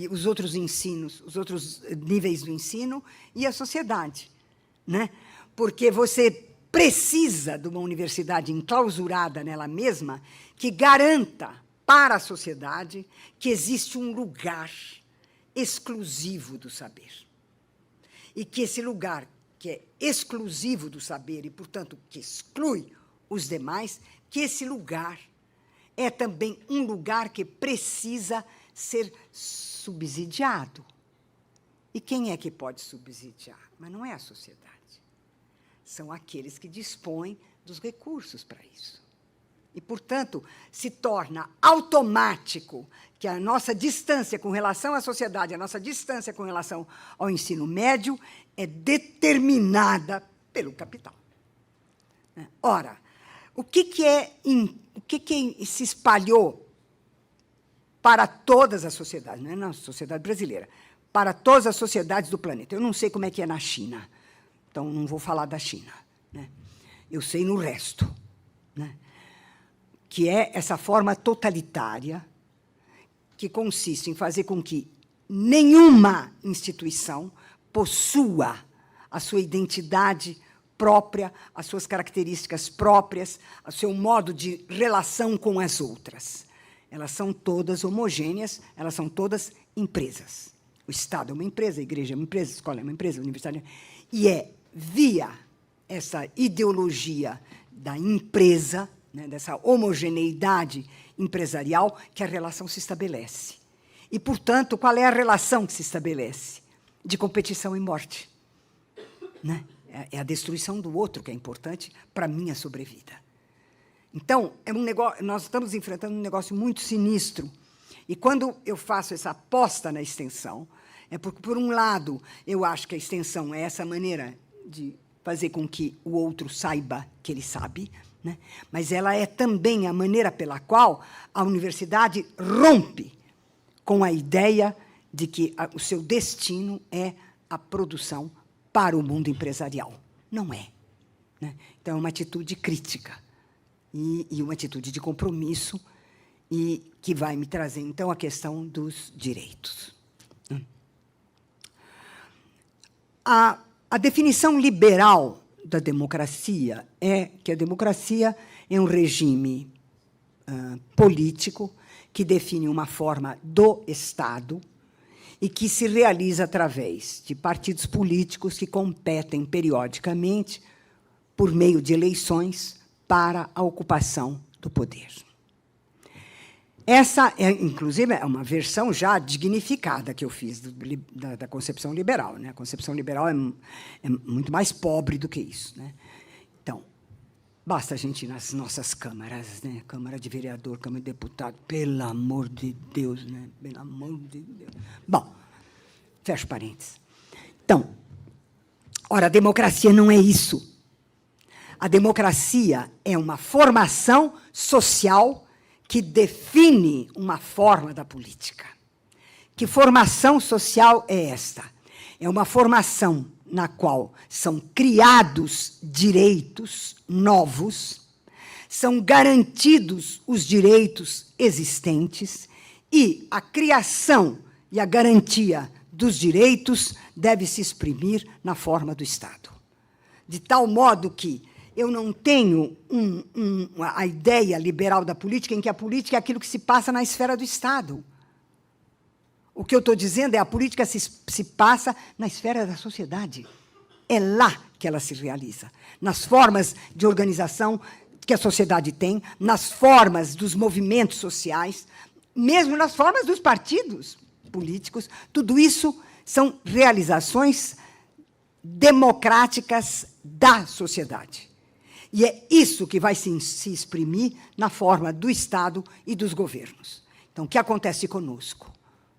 os outros ensinos, os outros níveis do ensino e a sociedade. Né? Porque você precisa de uma universidade enclausurada nela mesma que garanta para a sociedade que existe um lugar exclusivo do saber. E que esse lugar, que é exclusivo do saber e, portanto, que exclui os demais, que esse lugar é também um lugar que precisa ser subsidiado. E quem é que pode subsidiar? Mas não é a sociedade. São aqueles que dispõem dos recursos para isso. E, portanto, se torna automático que a nossa distância com relação à sociedade, a nossa distância com relação ao ensino médio é determinada pelo capital. Ora, o que se espalhou para todas as sociedades, não é na sociedade brasileira, para todas as sociedades do planeta? Eu não sei como é que é na China, então não vou falar da China. Né? Eu sei no resto. Né? Que é essa forma totalitária que consiste em fazer com que nenhuma instituição possua a sua identidade própria, as suas características próprias, o seu modo de relação com as outras. Elas são todas homogêneas, elas são todas empresas. O Estado é uma empresa, a igreja é uma empresa, a escola é uma empresa, a universidade é... E é via essa ideologia da empresa, né, dessa homogeneidade empresarial, que a relação se estabelece. E, portanto, qual é a relação que se estabelece? De competição e morte. Né? É a destruição do outro que é importante para a minha sobrevida. Então, nós estamos enfrentando um negócio muito sinistro. E, quando eu faço essa aposta na extensão, é porque, por um lado, eu acho que a extensão é essa maneira de fazer com que o outro saiba que ele sabe, né? Mas ela é também a maneira pela qual a universidade rompe com a ideia de que o seu destino é a produção para o mundo empresarial. Não é. Né? Então, é uma atitude crítica e uma atitude de compromisso e que vai me trazer, então, a questão dos direitos. A definição liberal da democracia é que a democracia é um regime político que define uma forma do Estado e que se realiza através de partidos políticos que competem periodicamente por meio de eleições para a ocupação do poder. Essa, inclusive, é uma versão já dignificada que eu fiz da concepção liberal. Né? A concepção liberal é muito mais pobre do que isso. Né? Então, basta a gente ir nas nossas câmaras, né? Câmara de Vereador, Câmara de Deputado, pelo amor de Deus, né? Pelo amor de Deus. Bom, fecho parênteses. Então, ora, a democracia não é isso. A democracia é uma formação social que define uma forma da política. Que formação social é esta? É uma formação na qual são criados direitos novos, são garantidos os direitos existentes e a criação e a garantia dos direitos deve se exprimir na forma do Estado. De tal modo que eu não tenho a ideia liberal da política, em que a política é aquilo que se passa na esfera do Estado. O que eu estou dizendo é a política se passa na esfera da sociedade. É lá que ela se realiza. Nas formas de organização que a sociedade tem, nas formas dos movimentos sociais, mesmo nas formas dos partidos políticos. Tudo isso são realizações democráticas da sociedade. E é isso que vai se exprimir na forma do Estado e dos governos. Então, o que acontece conosco?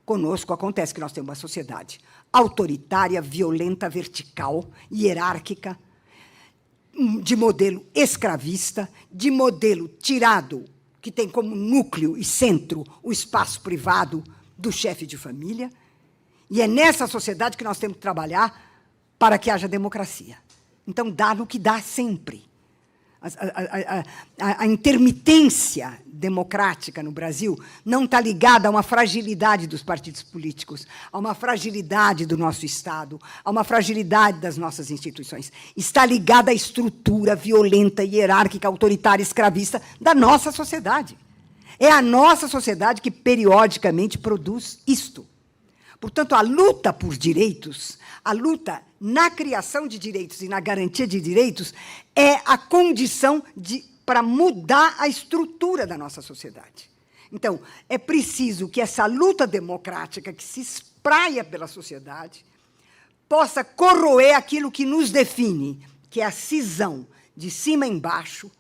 Conosco acontece que nós temos uma sociedade autoritária, violenta, vertical, hierárquica, de modelo escravista, de modelo tirado, que tem como núcleo e centro o espaço privado do chefe de família. E é nessa sociedade que nós temos que trabalhar para que haja democracia. Então, dá no que dá sempre. A intermitência democrática no Brasil não está ligada a uma fragilidade dos partidos políticos, a uma fragilidade do nosso Estado, a uma fragilidade das nossas instituições. Está ligada à estrutura violenta, hierárquica, autoritária, escravista da nossa sociedade. É a nossa sociedade que, periodicamente, produz isto. Portanto, a luta por direitos, a luta na criação de direitos e na garantia de direitos é a condição para mudar a estrutura da nossa sociedade. Então, é preciso que essa luta democrática que se espraia pela sociedade possa corroer aquilo que nos define, que é a cisão de cima a embaixo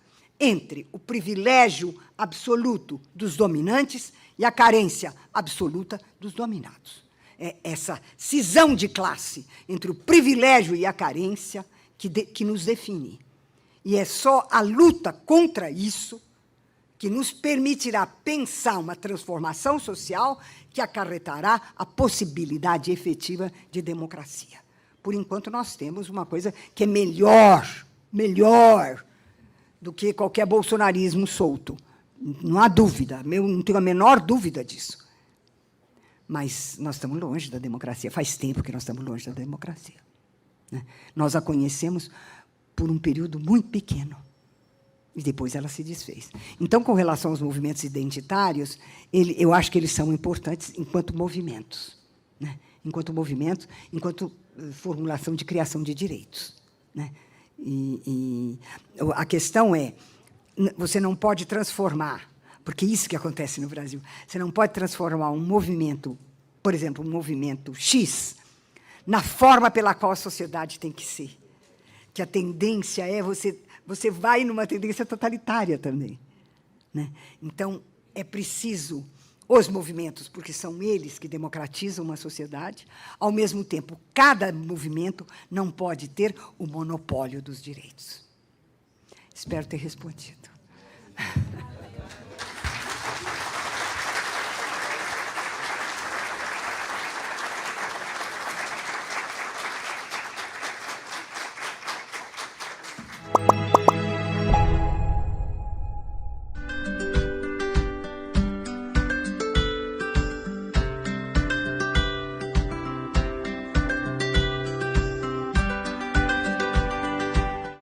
entre o privilégio absoluto dos dominantes e a carência absoluta dos dominados. É essa cisão de classe entre o privilégio e a carência que nos define. E é só a luta contra isso que nos permitirá pensar uma transformação social que acarretará a possibilidade efetiva de democracia. Por enquanto, nós temos uma coisa que é melhor do que qualquer bolsonarismo solto. Não há dúvida, eu não tenho a menor dúvida disso. Mas nós estamos longe da democracia. Faz tempo que nós estamos longe da democracia. Nós a conhecemos por um período muito pequeno. E depois ela se desfez. Então, com relação aos movimentos identitários, eu acho que eles são importantes enquanto movimentos. Enquanto movimentos, enquanto formulação de criação de direitos. E a questão é, você não pode transformar, porque isso que acontece no Brasil, você não pode transformar um movimento, por exemplo, um movimento X, na forma pela qual a sociedade tem que ser. Que a tendência é, você vai numa tendência totalitária também. Então, é preciso os movimentos, porque são eles que democratizam uma sociedade, ao mesmo tempo, cada movimento não pode ter o monopólio dos direitos. Espero ter respondido.